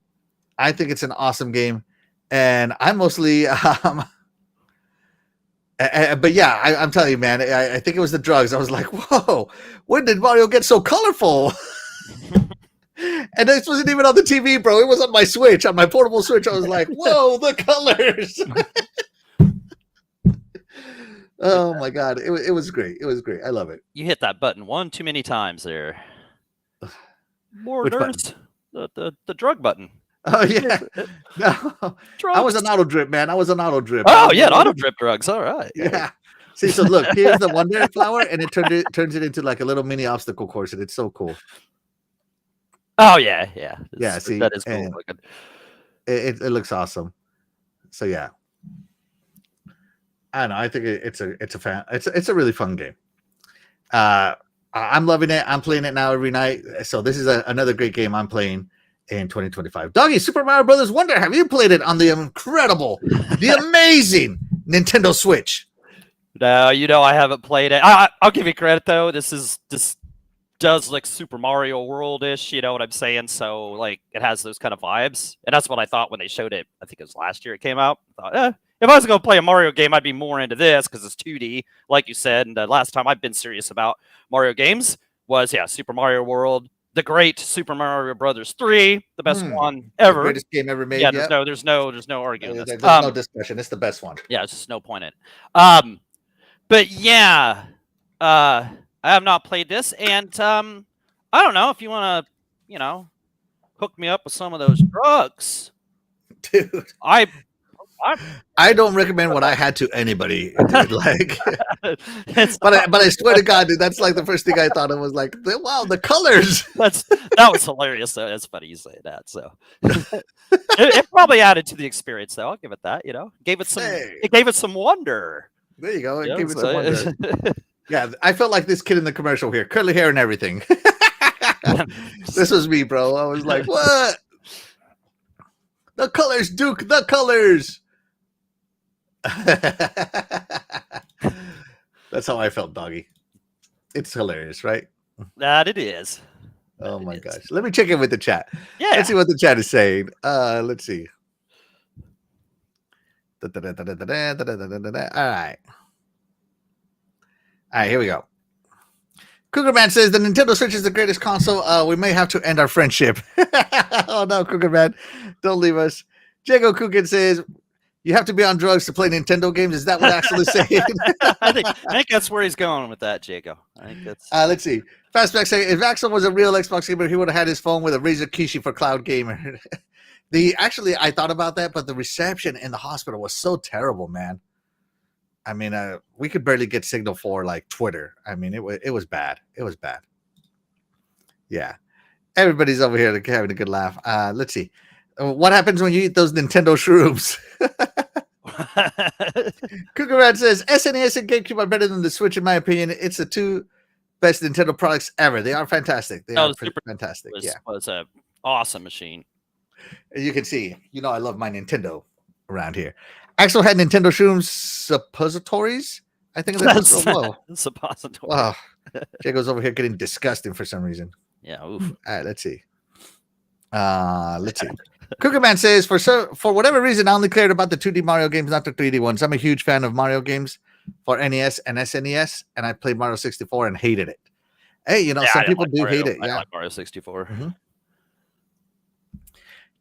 I think it's an awesome game, and I mostly But yeah, I'm telling you, man, I think it was the drugs. I was like, whoa, when did Mario get so colorful? And this wasn't even on the TV, bro. It was on my Switch, on my portable Switch. I was like, whoa, the colors. Oh my God. It was great. It was great. I love it. You hit that button one too many times there. Which Borders. The drug button. Oh yeah. No. Drugs. I was an auto drip, man. I was an auto drip. Oh yeah, auto drip drugs. All right. Yeah. See, so look, here's the Wonder Flower, and it turns it into like a little mini obstacle course, and it's so cool. Oh yeah, yeah. Yeah, see, that is cool and looking. It looks awesome. So yeah. I don't know. I think it's a really fun game. I'm loving it. I'm playing it now every night. So this is another great game I'm playing in 2025. Doggy, Super Mario Brothers Wonder. Have you played it on the incredible, the amazing Nintendo Switch? No, I haven't played it. I'll give you credit though. This does look Super Mario World-ish. You know what I'm saying? So like it has those kind of vibes, and that's what I thought when they showed it. I think it was last year it came out. I thought, if I was going to play a Mario game, I'd be more into this because it's 2D, like you said. And the last time I've been serious about Mario games was, Super Mario World, the great Super Mario Brothers 3, the best one ever. The greatest game ever made. Yeah, there's no arguing this. There's no discussion. It's the best one. Yeah, it's just no point in it. But yeah, I have not played this. And I don't know if you want to, hook me up with some of those drugs. Dude. I don't recommend what I had to anybody. Dude. Like, but I swear to God, dude, that's like the first thing I thought of was like, wow, the colors. That was hilarious. Though. That's funny you say that. So it probably added to the experience, though. I'll give it that. Gave it some. Hey. It gave it some wonder. There you go. It gave it some wonder. Yeah, I felt like this kid in the commercial here, curly hair and everything. This was me, bro. I was like, what? The colors, Duke. The colors. That's how I felt, Doggy. It's hilarious, right? That it is. Oh my gosh. Let me check in with the chat. Yeah. Let's see what the chat is saying. Let's see. All right. All right, here we go. Cougar Man says the Nintendo Switch is the greatest console. We may have to end our friendship. Oh no, Cougar Man, don't leave us. Jago Coogan says you have to be on drugs to play Nintendo games. Is that what Axel is saying? I think that's where he's going with that, Jago. I think that's. Let's see. Fastback saying if Axel was a real Xbox gamer, he would have had his phone with a Razer Kishi for cloud gamer. Actually, I thought about that, but the reception in the hospital was so terrible, man. I mean, we could barely get signal for like Twitter. I mean, it was bad. It was bad. Yeah, everybody's over here having a good laugh. Let's see. What happens when you eat those Nintendo shrooms? Cougar Rat says SNES and GameCube are better than the Switch, in my opinion. It's the two best Nintendo products ever. They are fantastic. They are fantastic. Was an awesome machine. You can see, I love my Nintendo around here. Axel had Nintendo shrooms suppositories. I think that's whoa. Suppository. Wow. Jago's over here getting disgusting for some reason. Yeah. Oof. All right, let's see. Cougar Man says for whatever reason, I only cared about the 2D Mario games, not the 3D ones. I'm a huge fan of Mario games for NES and SNES, and I played Mario 64 and hated it. Hey, some people do hate it. I like Mario 64. Mm-hmm.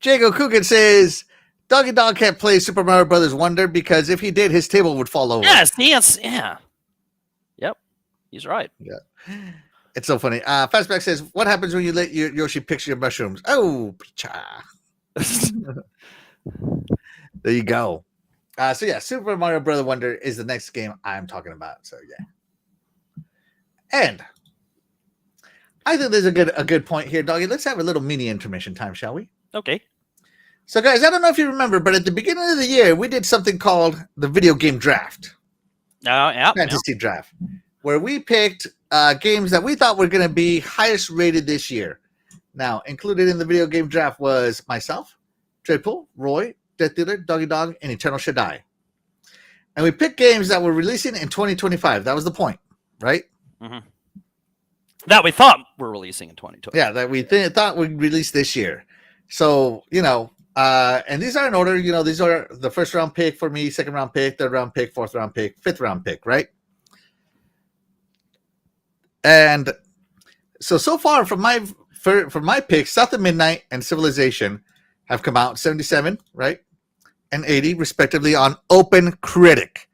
Jago Coogan says Doggy Dog can't play Super Mario Brothers Wonder because if he did, his table would fall over. Yes, yeah. Yep, he's right. Yeah. It's so funny. Fastback says, what happens when you let Yoshi pick your mushrooms? Oh, there you go. So yeah, Super Mario Brother Wonder is the next game I'm talking about. So yeah. And I think there's a good point here, Doggy. Let's have a little mini intermission time, shall we? Okay. So guys, I don't know if you remember, but at the beginning of the year, we did something called the video game draft. Fantasy draft, where we picked games that we thought were going to be highest rated this year. Now, included in the video game draft was myself, Dreadpool, Roy, Death Dealer, Doggy Dog, and Eternal Shaddai. And we picked games that were releasing in 2025. That was the point, right? Mm-hmm. That we thought were releasing in 2020. Yeah, that we thought would release this year. So, And these are in order. These are the first round pick for me, second round pick, third round pick, fourth round pick, fifth round pick, right? And so far from my picks, South of Midnight and Civilization have come out 77, right, and 80 respectively on Open Critic.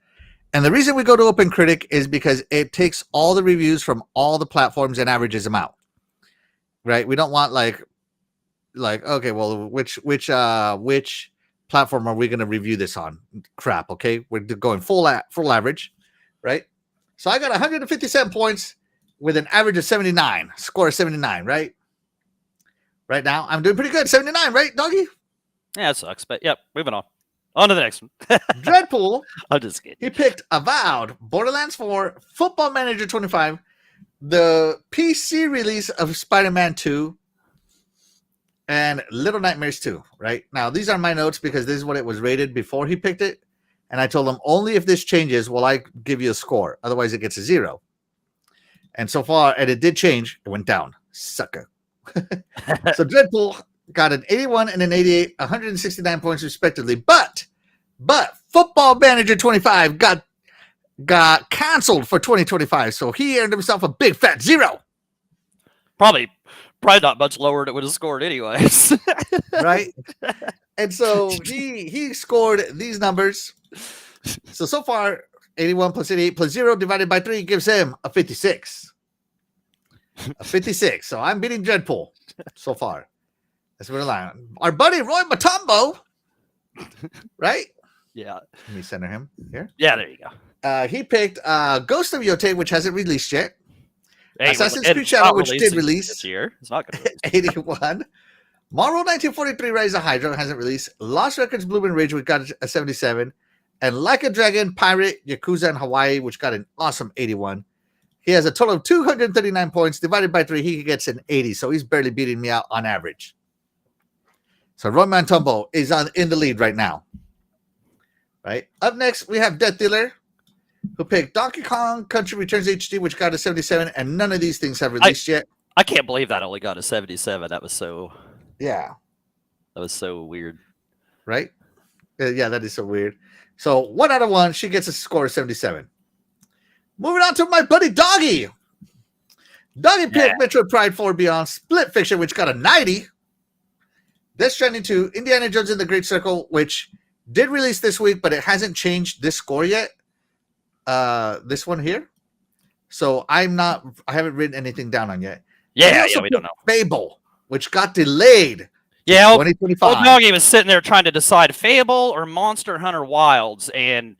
And the reason we go to Open Critic is because it takes all the reviews from all the platforms and averages them out, right? We don't want like okay, well, which platform are we going to review this on? Crap. Okay, we're going full average, right? So I got 157 points with an average of 79, score of 79, right? Right now, I'm doing pretty good. 79, right, doggy? Yeah, it sucks, but yep, moving on. On to the next one. Dreadpool. I'm just kidding. He picked Avowed, Borderlands 4, Football Manager 25, the PC release of Spider-Man 2, and Little Nightmares 2, right? Now, these are my notes because this is what it was rated before he picked it. And I told him, only if this changes will I give you a score. Otherwise, it gets a 0. And so far, and it did change, it went down. Sucker. So Dreadpool got an 81 and an 88, 169 points respectively. But Football Manager 25 got canceled for 2025. So he earned himself a big fat 0. Probably not much lower than it would have scored anyways. Right? And so he scored these numbers. So far, 81 plus 88 plus 0 divided by 3 gives him a 56. A 56. So I'm beating Dreadpool so far. That's what we're lying. Our buddy Roy Matumbo, right? Yeah. Let me center him here. Yeah, there you go. He picked Ghost of Yote, which hasn't released yet. Hey, Assassin's Creed Shadow, which did release this year. It's not going to release 81. Marvel 1943 Rise of Hydra hasn't released. Lost Records Blooming Ridge, which got a 77. And Like a Dragon Pirate Yakuza in Hawaii, which got an awesome 81. He has a total of 239 points. Divided by 3, he gets an 80. So he's barely beating me out on average. So Roy Matumbo is in the lead right now. Right. Up next, we have Death Dealer, who picked Donkey Kong Country Returns HD, which got a 77, and none of these things have released yet. I can't believe that only got a 77. That was so weird. Right? Yeah, that is so weird. So 1 out of 1, she gets a score of 77. Moving on to my buddy Doggy. Doggy picked Metroid Prime 4 Beyond Split Fiction, which got a 90. Death Stranding 2, Indiana Jones in the Great Circle, which did release this week, but it hasn't changed this score yet. This one here. So I haven't written anything down on yet. Yeah, we don't know. Fable, which got delayed. Yeah, 2025. Old Doggy was sitting there trying to decide Fable or Monster Hunter Wilds, and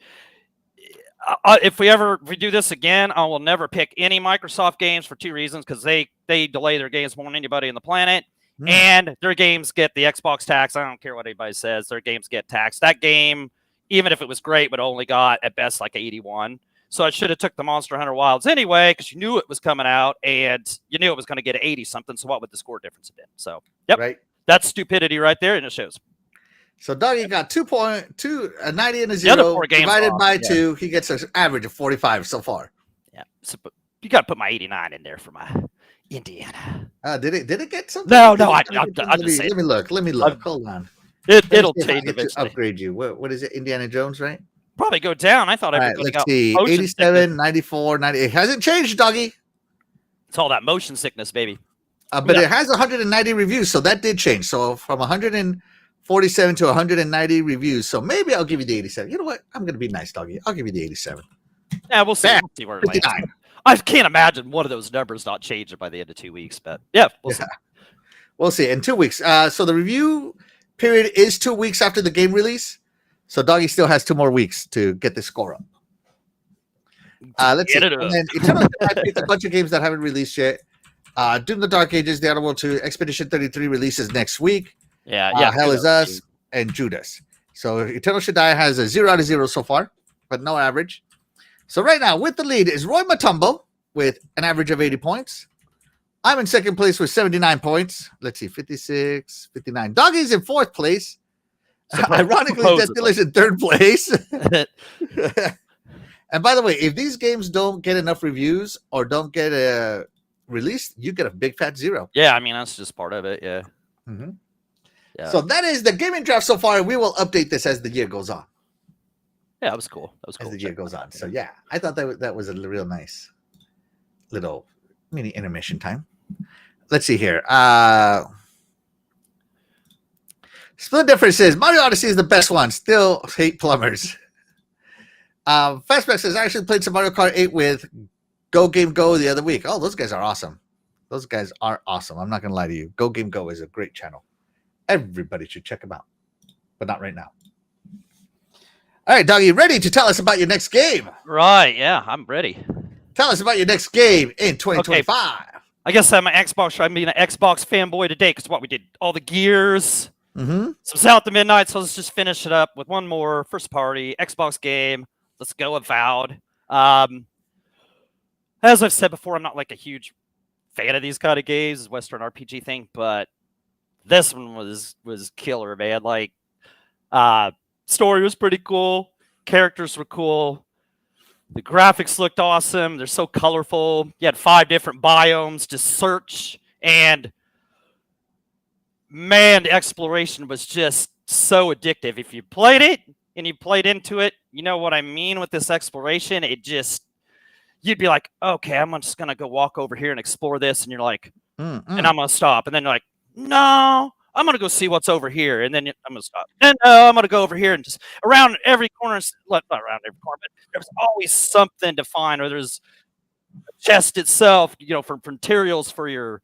if we do this again, I will never pick any Microsoft games for 2 reasons: because they delay their games more than anybody on the planet, and their games get the Xbox tax. I don't care what anybody says; their games get taxed. That game, even if it was great, would only got at best like 81. So I should have took the Monster Hunter Wilds anyway, because you knew it was coming out and you knew it was going to get 80 something. So what would the score difference have been? So yep, right. That's stupidity right there, and it shows. So Doggy got 2.2, a 90 and a 0 divided by 2. He gets an average of 45 so far. Yeah, so, you got to put my 89 in there for my Indiana. Did it get something? No, I'm just saying. Let me look. Hold on. It'll change eventually. Upgrade you. What is it? Indiana Jones, right? Probably go down. I thought everybody got see. 87, 94, 90. It hasn't changed, Doggy. It's all that motion sickness, baby. But it has 190 reviews, so that did change. So from 147 to 190 reviews. So maybe I'll give you the 87. You know what? I'm going to be nice, Doggy. I'll give you the 87. Yeah, we'll see. We'll see where it lands. I can't imagine one of those numbers not changing by the end of 2 weeks, but yeah, we'll see. We'll see. In 2 weeks. So the review period is 2 weeks after the game release. So Doggy still has 2 more weeks to get the score up. Let's see. And then Eternal I picked a bunch of games that haven't released yet. Doom the Dark Ages, The Outer World 2, Expedition 33 releases next week. Yeah. Hell is Us and Judas. So Eternal Shaddai has a 0 out of 0 so far, but no average. So right now, with the lead is Roy Matumbo with an average of 80 points. I'm in second place with 79 points. Let's see, 56, 59. Doggy's in 4th place. Ironically, Death Dealer's in 3rd place. And by the way, if these games don't get enough reviews or don't get released, you get a big fat 0. Yeah, I mean, that's just part of it, yeah. Mm-hmm. Yeah. So that is the gaming draft so far. We will update this as the year goes on. Yeah, that was cool. That was cool. As the year goes on. So yeah, I thought that was a real nice little mini intermission time. Let's see here. Split Difference says Mario Odyssey is the best one. Still hate plumbers. Fastback says I actually played some Mario Kart 8 with Go Game Go the other week. Oh, those guys are awesome. Those guys are awesome. I'm not gonna lie to you. Go Game Go is a great channel. Everybody should check them out, but not right now. All right, Doggy, ready to tell us about your next game? Right, yeah, I'm ready. Tell us about your next game in 2025. Okay. I guess I'm an Xbox. I mean, an Xbox fanboy today because what we did all the Gears, some South to Midnight. So let's just finish it up with one more first party Xbox game. Let's go, Avowed. As I've said before, I'm not like a huge fan of these kind of games, Western RPG thing, but this one was killer, man. Like, story was pretty cool, characters were cool, the graphics looked awesome. They're so colorful. You had 5 different biomes to search, and man, the exploration was just so addictive. If you played it and you played into it, you know what I mean with this exploration. It just, you'd be like, okay, I'm just gonna go walk over here and explore this, and you're like, and I'm gonna stop, and then you're like, no, I'm gonna go see what's over here, and then I'm gonna stop. And no, I'm gonna go over here, and just around every corner, not around every corner, but there's always something to find, or there's a chest itself, you know, for materials for your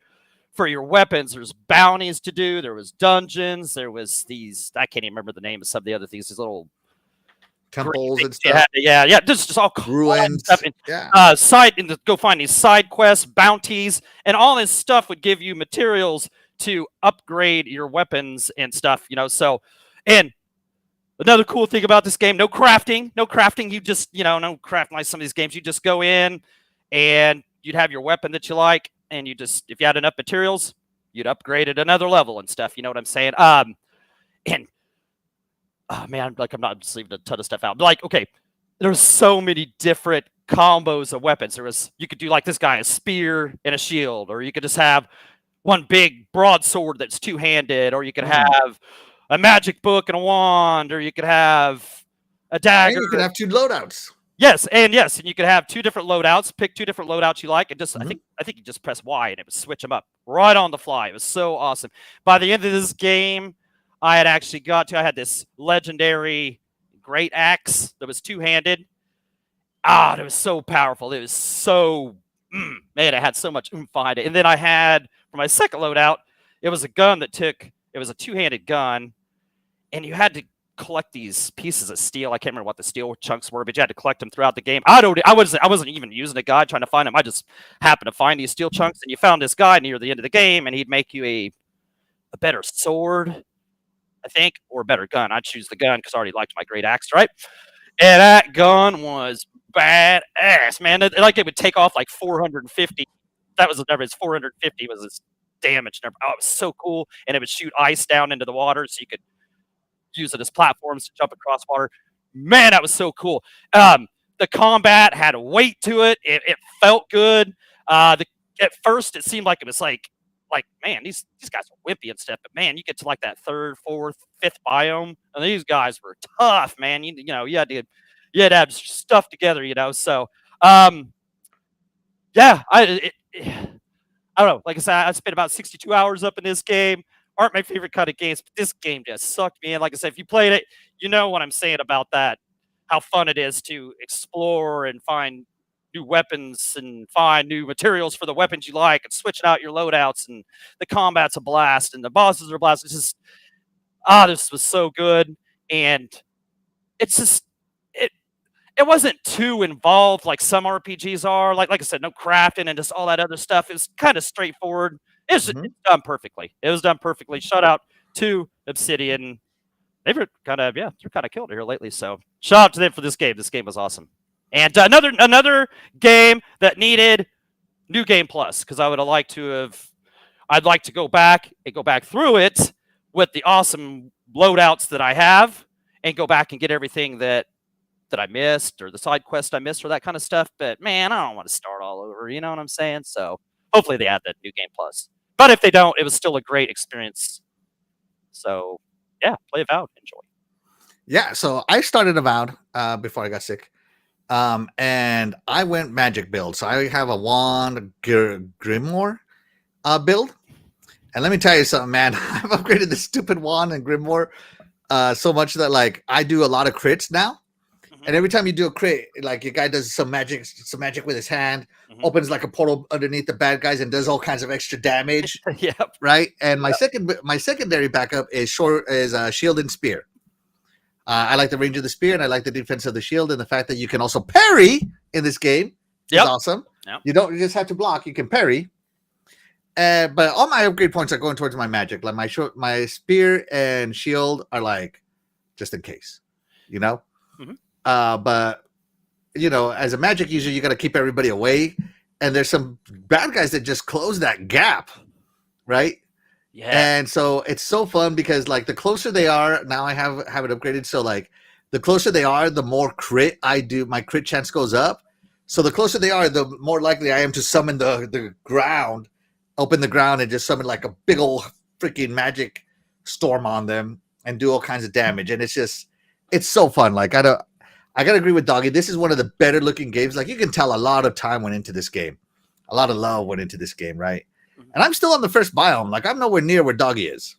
weapons. There's bounties to do. There was dungeons. There was these, I can't even remember the name of some of the other things. These little temples and stuff. Yeah. Just all ruins. Stuff. And, go find these side quests, bounties, and all this stuff would give you materials to upgrade your weapons and stuff. You know, so, and another cool thing about this game, no crafting. You just, you know, no crafting like some of these games. You just go in and you'd have your weapon that you like, and you just, if you had enough materials, you'd upgrade it another level and stuff. You know what I'm saying? And oh man, like I'm not just leaving a ton of stuff out. But like, okay, there's so many different combos of weapons. You could do like this guy, a spear and a shield, or you could just have one big broadsword that's 2-handed, or you could have a magic book and a wand, or you could have a dagger. And you could have 2 loadouts. Yes, and you could have 2 different loadouts. Pick 2 different loadouts you like, and just I think you just press Y and it would switch them up right on the fly. It was so awesome. By the end of this game, I had this legendary great axe that was 2-handed. It was so powerful. It was so man, it had so much oomph behind it. And then I had, for my second loadout, it was a gun it was a 2-handed gun, and you had to collect these pieces of steel. I can't remember what the steel chunks were, but you had to collect them throughout the game. I wasn't even using a guide trying to find them. I just happened to find these steel chunks, and you found this guy near the end of the game, and he'd make you a better sword, I think, or a better gun. I'd choose the gun because I already liked my great axe, right? And that gun was badass, man. It would take off like 450. That was the number. It's 450 was its damage number. Oh, it was so cool. And it would shoot ice down into the water, so you could use it as platforms to jump across water. Man, that was so cool. The combat had a weight to it. It felt good. At first, it seemed like it was like man, these guys are wimpy and stuff. But man, you get to like that 3rd, 4th, 5th biome, and these guys were tough, man. You know, you had to have stuff together. You know, so yeah, I don't know. Like I said, I spent about 62 hours up in this game. Aren't my favorite kind of games, but this game just sucked me in. Like I said, if you played it, you know what I'm saying about that. How fun it is to explore and find new weapons and find new materials for the weapons you like, and switching out your loadouts, and the combat's a blast, and the bosses are a blast. It's just, this was so good. And it's just, it wasn't too involved like some RPGs are. Like I said, no crafting and just all that other stuff. It was kind of straightforward. It's done perfectly. It was done perfectly. Shout out to Obsidian. They're kind of killed it here lately. So shout out to them for this game. This game was awesome. And another game that needed New Game Plus, because I'd like to go back through it with the awesome loadouts that I have, and go back and get everything that I missed, or the side quest I missed, or that kind of stuff. But man, I don't want to start all over. You know what I'm saying? So hopefully they add that New Game Plus. But if they don't, it was still a great experience So yeah, play Avowed, enjoy. Yeah, so I started Avowed before I got sick. And I went magic build. So I have a wand Grimoire build. And let me tell you something, man. I've upgraded the stupid wand and Grimoire so much that like I do a lot of crits now. And every time you do a crit, like your guy does some magic with his hand, opens like a portal underneath the bad guys and does all kinds of extra damage. Yep. Right. And my secondary backup is shield and spear. I like the range of the spear and I like the defense of the shield, and the fact that you can also parry in this game is awesome. Yep. You don't just have to block; you can parry. But all my upgrade points are going towards my magic. Like my spear and shield are like just in case, you know. But you know, as a magic user, you got to keep everybody away, and there's some bad guys that just close that gap, right? Yeah. And so it's so fun because like the closer they are, now I have it upgraded. So like the closer they are, the more crit I do. My crit chance goes up. So the closer they are, the more likely I am to summon the ground, open the ground, and just summon like a big old freaking magic storm on them and do all kinds of damage. And it's so fun. Like I gotta agree with Doggy. This is one of the better looking games. Like you can tell a lot of time went into this game, a lot of love went into this game, right? And I'm still on the first biome. Like I'm nowhere near where Doggy is,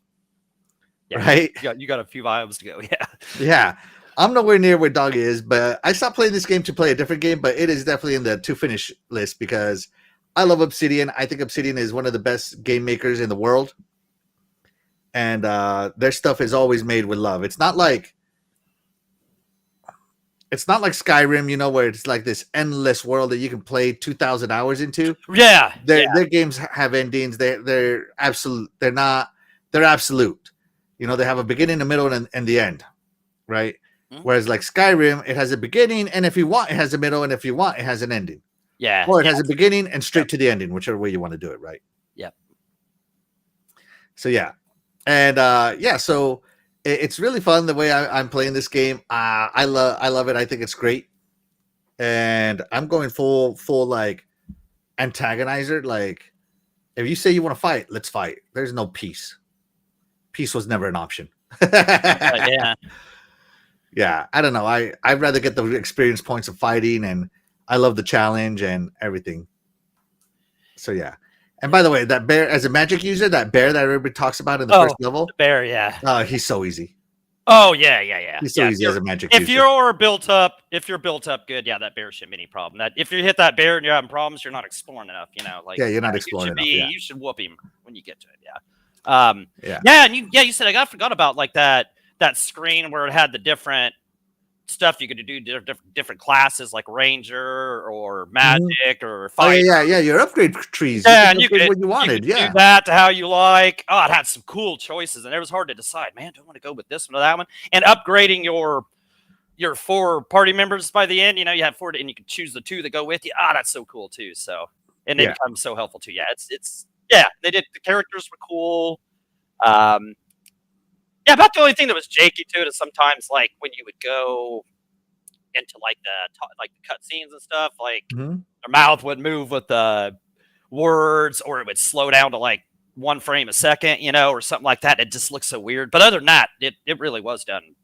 right? You got a few biomes to go. Yeah. Yeah, I'm nowhere near where Doggy is, but I stopped playing this game to play a different game. But it is definitely in the to finish list because I love Obsidian. I think Obsidian is one of the best game makers in the world, and their stuff is always made with love. It's not like Skyrim, you know, where it's like this endless world that you can play 2,000 hours into. Yeah. Their games have endings. They're absolute. They're absolute. You know, they have a beginning, a middle, and the end, right? Whereas like Skyrim, it has a beginning, and if you want, it has a middle, and if you want, it has an ending. Yeah. Or it has a beginning and straight to the ending, whichever way you want to do it, right? Yep. So yeah, and so it's really fun the way I'm playing this game. I love it. I think it's great, and I'm going full like antagonizer. Like if you say you want to fight, let's fight. There's no peace. Peace was never an option. Yeah. Yeah, I don't know. I'd rather get the experience points of fighting, and I love the challenge and everything. So yeah. And by the way, that bear, as a magic user, that bear that everybody talks about in the first level, the bear, yeah. He's so easy. Oh yeah. He's so easy as a magic user. If you're built up good, yeah, that bear shouldn't be any problem. That if you hit that bear and you're having problems, you're not exploring enough. You know, like you're not exploring enough. You should whoop him when you get to it. Yeah. And you said I forgot about like that screen where it had the different stuff you could do, different classes like ranger or magic or fight. Oh, yeah, your upgrade trees. Yeah, and you could what you wanted. do that to how you like. Oh, it had some cool choices, and it was hard to decide. Man, do I want to go with this one or that one? And upgrading your 4 party members by the end, you know, you have 4, and you can choose the 2 that go with you. That's so cool too. So, and they become so helpful too. Yeah, it's they did. The characters were cool. Yeah, about the only thing that was janky to it is sometimes like when you would go into like the cutscenes and stuff, like their mouth would move with the words, or it would slow down to like 1 frame a second, you know, or something like that. It just looks so weird. But other than that, it really was done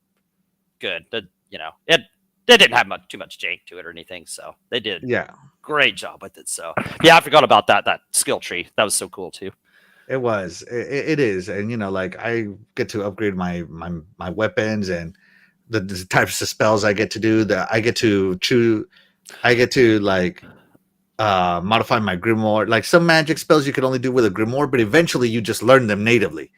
good. You know, it didn't have too much jank to it or anything, so they did great job with it. So yeah, I forgot about that skill tree. That was so cool too. It was. It is. And, you know, like I get to upgrade my weapons and the types of spells I get to do. That I get to choose. I get to like modify my grimoire. Like some magic spells you can only do with a grimoire, but eventually you just learn them natively,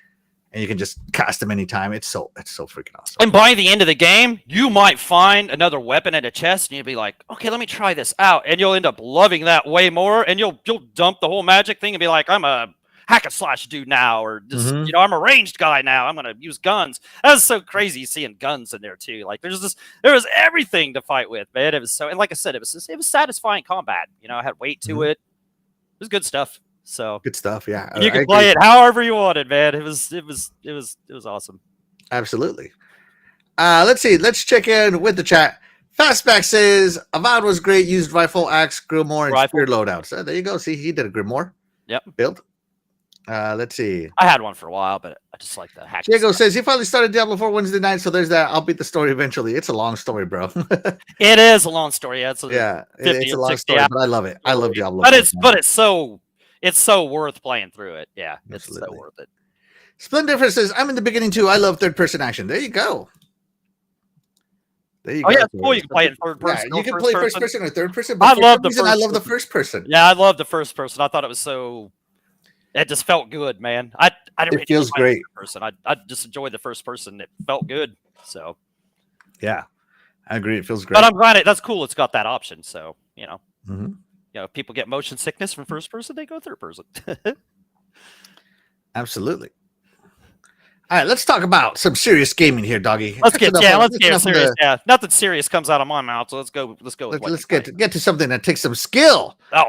and you can just cast them anytime. It's so freaking awesome. And by the end of the game, you might find another weapon in a chest, and you'll be like, okay, let me try this out, and you'll end up loving that way more. And you'll dump the whole magic thing and be like, I'm a hack and slash dude now, or just you know, I'm a ranged guy now. I'm gonna use guns. That's so crazy seeing guns in there too. Like there was everything to fight with, man. It was so, and like I said, it was satisfying combat. You know, I had weight to it. It was good stuff. So good stuff. Yeah, you can play it however you wanted, man. It was awesome. Absolutely. Let's see. Let's check in with the chat. Fastback says Avowed was great. Used rifle, axe, grimoire, and spear loadouts. There you go. See, he did a grimoire. Yep. Build. Let's see. I had one for a while, but I just like the hack. Diego says he finally started Diablo 4 Wednesday night, so there's that. I'll beat the story eventually. It's a long story, bro. It is a long story. Yeah, it's a Yeah, 50 it's a or long 60 story, hour but I love it. I love story. Diablo. But 4, it's man. but it's so worth playing through it. Yeah, it's so Absolutely. worth it. Splendor says I'm in the beginning too. I love third person action. There you go. There you Oh go. yeah, it's cool. You can play it in third person. Yeah, you can play first person or third person. I But for love some the reason, I first love the person. first person. Yeah, I love the first person. I thought it was so. It just felt good, man. I didn't It really feels play the great. third person. I just enjoyed the first person. It felt good. So Yeah, I agree. It feels great. but I'm glad that's cool. It's got that option. So Mhm. if people get motion sickness from first person, they go third person. Absolutely. All right, let's talk about some serious gaming here, doggy. let's get serious. The, Yeah, nothing serious comes out of my mouth. So let's go. With let's get to something that takes some skill, Oh,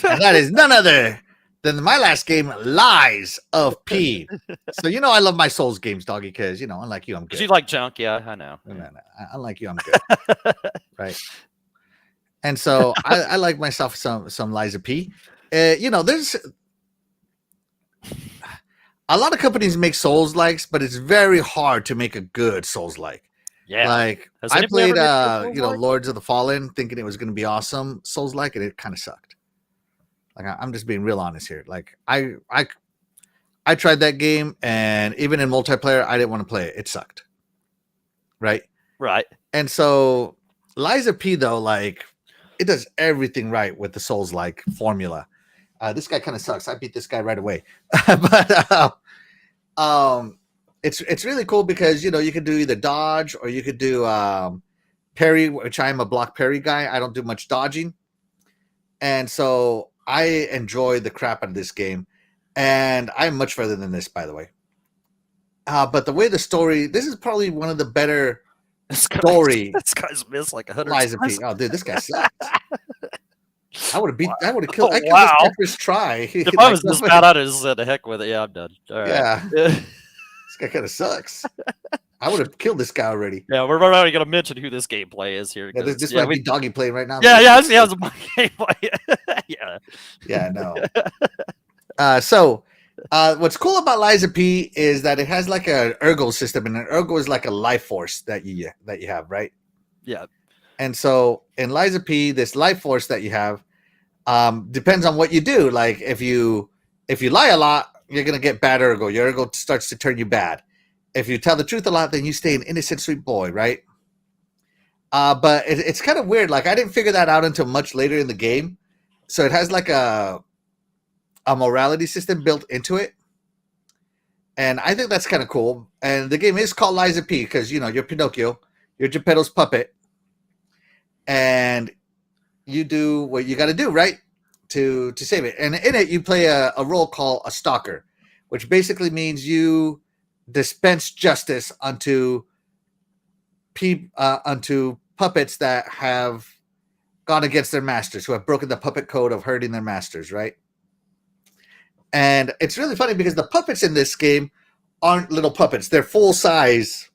and that is none other than my last game, Lies of P. So I love my Souls games, doggy, because unlike you, I'm good. you like junk? Yeah, I know. No. Unlike you, I'm good. Right. And so I like myself some Lies of P. There's a lot of companies make Souls likes, but it's very hard to make a good Souls like. Yeah. Like Has I anybody played ever made a Souls-like? Lords of the Fallen thinking it was going to be awesome Souls like, and it kind of sucked. Like I'm just being real honest here. Like I tried that game, and even in multiplayer I didn't want to play it. It sucked. Right? Right. And so Lies of P though, like it does everything right with the Souls like formula. This guy kind of sucks. I beat this guy right away. But it's really cool because you can do either dodge or you could do parry, which I'm a block parry guy. I don't do much dodging, and so I enjoy the crap out of this game. And I'm much further than this, by the way. But the way the story, this is probably one of the better story. This guy's missed like 100 Lies of P. Oh, dude, this guy sucks. I would have beat. I would have killed. Oh, I killed wow. this guy first try. If I was this bad, I'd have said the heck with it. Yeah, I'm done. All right. Yeah. Yeah. This guy kind of sucks. I would have killed this guy already. Yeah, we're already gonna mention who this gameplay is here. Yeah, this might be doggy playing right now. Yeah, it's my gameplay. Yeah. Yeah, no. So what's cool about Lies of P is that it has like a ergo system, and an ergo is like a life force that you have, right? Yeah. And so in Lies of P, this life force that you have depends on what you do. Like if you lie a lot, you're gonna get bad ergo. Your ergo starts to turn you bad. If you tell the truth a lot, then you stay an innocent sweet boy, right? But it's kind of weird. Like I didn't figure that out until much later in the game. So it has like a morality system built into it, and I think that's kind of cool. And the game is called Lies of P because you're Pinocchio, you're Geppetto's puppet, and you do what you got to do, right, to save it. And in it, you play a role called a stalker, which basically means you dispense justice onto puppets that have gone against their masters, who have broken the puppet code of hurting their masters, right? And it's really funny because the puppets in this game aren't little puppets. They're full size,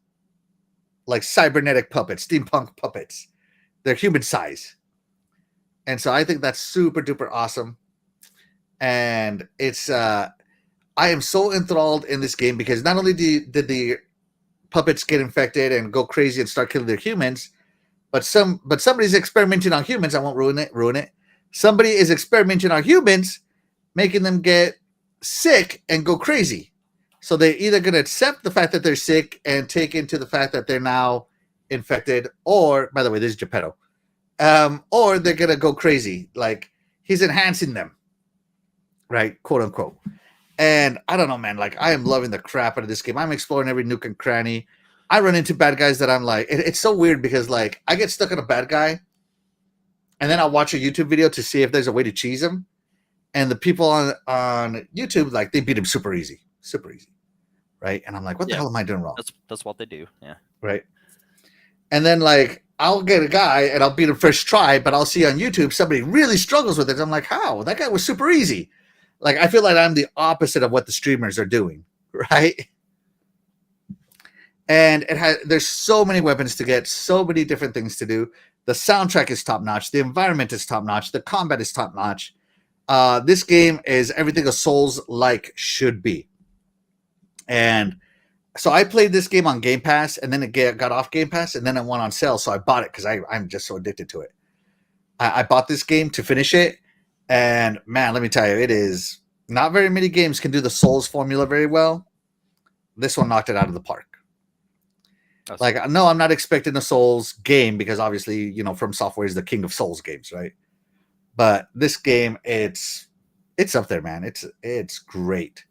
like cybernetic puppets, steampunk puppets. They're human size. And so I think that's super duper awesome. And it's I am so enthralled in this game because not only did the puppets get infected and go crazy and start killing their humans, but somebody's experimenting on humans. I won't ruin it. Somebody is experimenting on humans, making them get sick and go crazy. So they're either going to accept the fact that they're sick and take into the fact that they're now infected, or, by the way, this is Geppetto, or they're going to go crazy. Like he's enhancing them, right? Quote unquote. And I don't know, man, like I am loving the crap out of this game. I'm exploring every nook and cranny. I run into bad guys that I'm like, it's so weird because like I get stuck on a bad guy and then I'll watch a YouTube video to see if there's a way to cheese him. And the people on YouTube, like they beat him super easy. Right. And I'm like, what the hell am I doing wrong? That's what they do. Yeah. Right. And then like I'll get a guy and I'll beat him first try, but I'll see on YouTube somebody really struggles with it. I'm like, how? That guy was super easy. Like I feel like I'm the opposite of what the streamers are doing, right? And there's so many weapons to get, so many different things to do. The soundtrack is top notch. The environment is top notch. The combat is top notch. This game is everything a Souls-like should be. And so I played this game on Game Pass, and then it got off Game Pass, and then it went on sale, so I bought it because I'm just so addicted to it. I bought this game to finish it, and man, let me tell you, it is not very many games can do the Souls formula very well. This one knocked it out of the park. Like, no, I'm not expecting a Souls game because obviously, From Software is the king of Souls games, right? But this game, it's up there, man. It's great.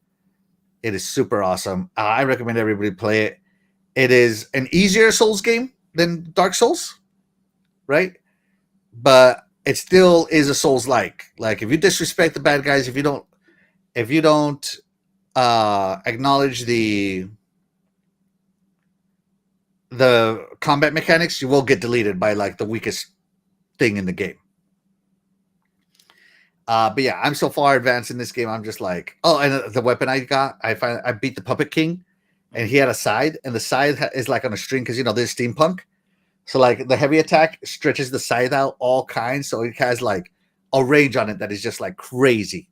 It is super awesome. I recommend everybody play it. It is an easier Souls game than Dark Souls, right? But it still is a Souls-like. Like, if you disrespect the bad guys, if you don't acknowledge the combat mechanics, you will get deleted by like the weakest thing in the game. But yeah, I'm so far advanced in this game. I'm just like, and the weapon I got, I beat the Puppet King, and he had a scythe, and the scythe is like on a string because there's steampunk. So like the heavy attack stretches the scythe out all kinds, so it has like a range on it that is just like crazy.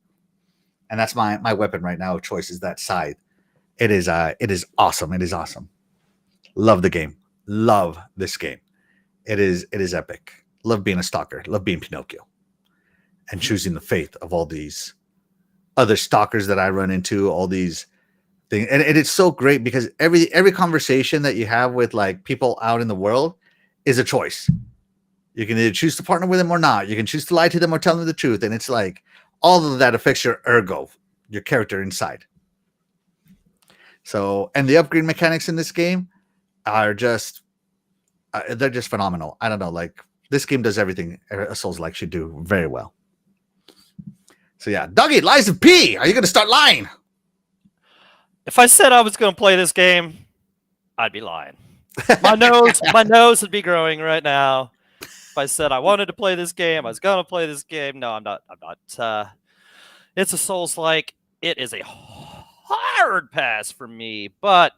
And that's my weapon right now of choice is that scythe. It is awesome. It is awesome. Love the game. Love this game. It is epic. Love being a stalker. Love being Pinocchio. And choosing the faith of all these other stalkers that I run into, all these things. And it's so great because every conversation that you have with like people out in the world is a choice. You can either choose to partner with them or not. You can choose to lie to them or tell them the truth. And it's like all of that affects your ergo, your character inside. So, and the upgrade mechanics in this game are just, they're just phenomenal. I don't know, like this game does everything a Souls-like should do very well. So yeah, Dougie, Lies of P. Are you going to start lying? If I said I was going to play this game, I'd be lying. My nose would be growing right now. If I said I wanted to play this game, I was going to play this game. No, I'm not. It's a Souls-like. It is a hard pass for me. But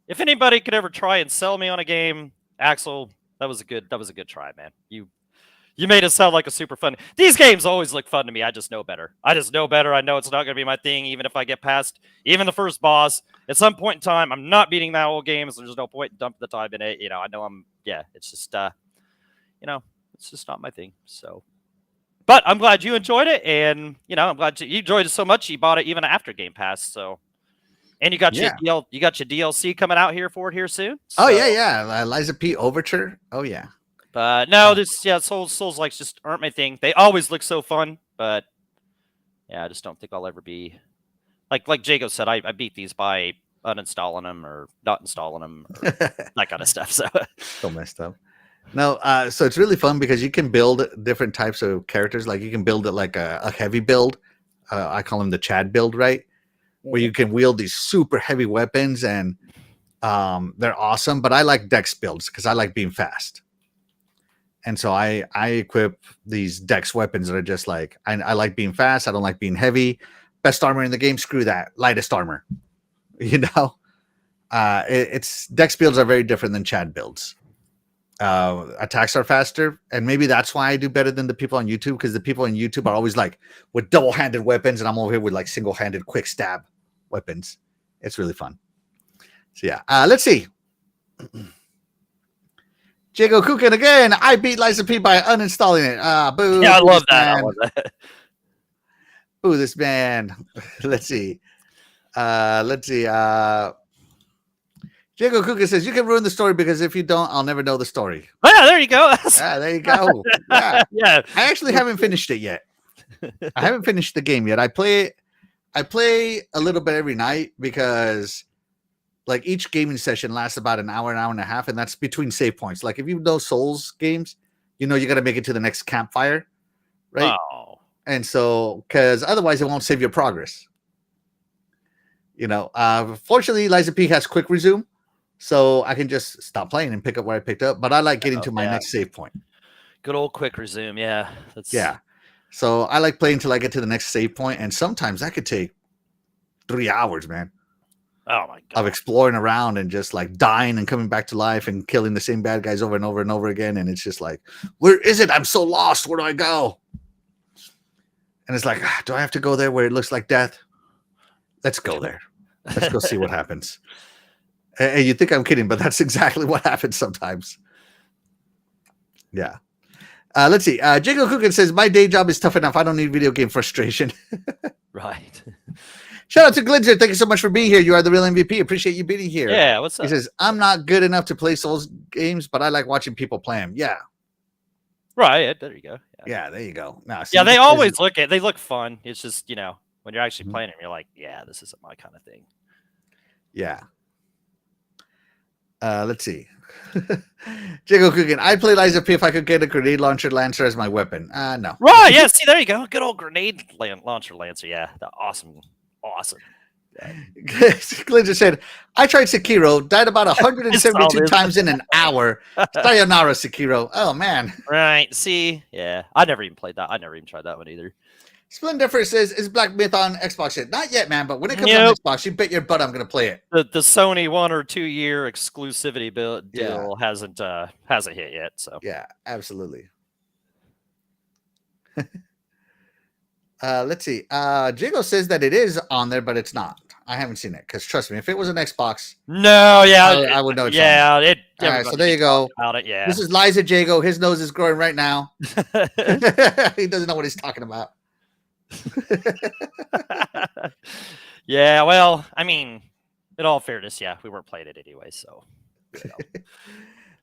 if anybody could ever try and sell me on a game, Axel, that was a good try, man. You made it sound like a super fun. These games always look fun to me. I just know better. I know it's not going to be my thing, even if I get past even the first boss. At some point in time, I'm not beating that old game, so there's no point in dumping the time in it. I know it's just, it's just not my thing. So, but I'm glad you enjoyed it, and, I'm glad you enjoyed it so much you bought it even after Game Pass, so. And you got your DLC coming out for it soon. So. Oh, yeah. Lies of P Overture. Oh, yeah. But no, Souls-like just aren't my thing. They always look so fun, but yeah, I just don't think I'll ever be like Jago said. I beat these by uninstalling them or not installing them, or that kind of stuff. So messed up. No, so it's really fun because you can build different types of characters. Like you can build it like a heavy build. I call them the Chad build, right? Where you can wield these super heavy weapons and they're awesome. But I like dex builds because I like being fast. And so I equip these dex weapons that are just like, I like being fast. I don't like being heavy. Best armor in the game. Screw that. Lightest armor. It's dex builds are very different than Chad builds. Attacks are faster. And maybe that's why I do better than the people on YouTube. Because the people on YouTube are always like with double-handed weapons. And I'm over here with like single-handed quick stab weapons. It's really fun. So yeah. Let's see. Jago Kukin again. I beat Lies of P by uninstalling it. Boo. Yeah, I love that. Boo, this man. Let's see. Jago Kukin says, you can ruin the story because if you don't, I'll never know the story. Oh, yeah, there you go. There you go. Yeah. Yeah. I actually haven't finished it yet. I haven't finished the game yet. I play a little bit every night because like each gaming session lasts about an hour and a half, and that's between save points. Like if you know Souls games, you got to make it to the next campfire, right? Oh. And so, because otherwise it won't save your progress. Fortunately, Lies of P has quick resume, so I can just stop playing and pick up where I picked up. But I like getting to my next save point. Good old quick resume, yeah. Yeah. So I like playing till I get to the next save point, and sometimes that could take 3 hours, man. Oh my god! Of exploring around and just like dying and coming back to life and killing the same bad guys over and over and over again, and it's just like, where is it? I'm so lost. Where do I go? And it's like, do I have to go there where it looks like death? Let's go there. Let's go see what happens. And you think I'm kidding, but that's exactly what happens sometimes. Yeah. Let's see. Jago Cookin says, my day job is tough enough. I don't need video game frustration. Right. Shout out to Glinzer. Thank you so much for being here. You are the real MVP. Appreciate you being here. Yeah, what's up? He says, I'm not good enough to play Souls games, but I like watching people play them. Yeah. Right. There you go. Yeah, there you go. Now, Yeah, they always they look fun. It's just, when you're actually playing them, you're like, yeah, this isn't my kind of thing. Yeah. Let's see. Jago Cookin. I'd play Liza P if I could get a grenade launcher Lancer as my weapon. No. Right. Yeah. See, there you go. Good old grenade launcher Lancer. Yeah. Awesome. Glinzer said, I tried Sekiro, died about 172 times in an hour. Sayonara, Sekiro. Oh, man. Right. See? Yeah. I never even played that. I never even tried that one either. Splendifer says, is Black Myth on Xbox yet? Not yet, man, but when it comes on Xbox, you bet your butt I'm going to play it. The Sony 1 or 2 year exclusivity deal hasn't hit yet. So yeah, absolutely. Let's see. Jago says that it is on there, but it's not. I haven't seen it because trust me, if it was an Xbox, I would know. It's yeah, on there. All right, so there you go. About it, yeah. This is Liza Jago. His nose is growing right now. He doesn't know what he's talking about. Yeah, well, I mean, in all fairness, yeah, we weren't playing it anyway, so.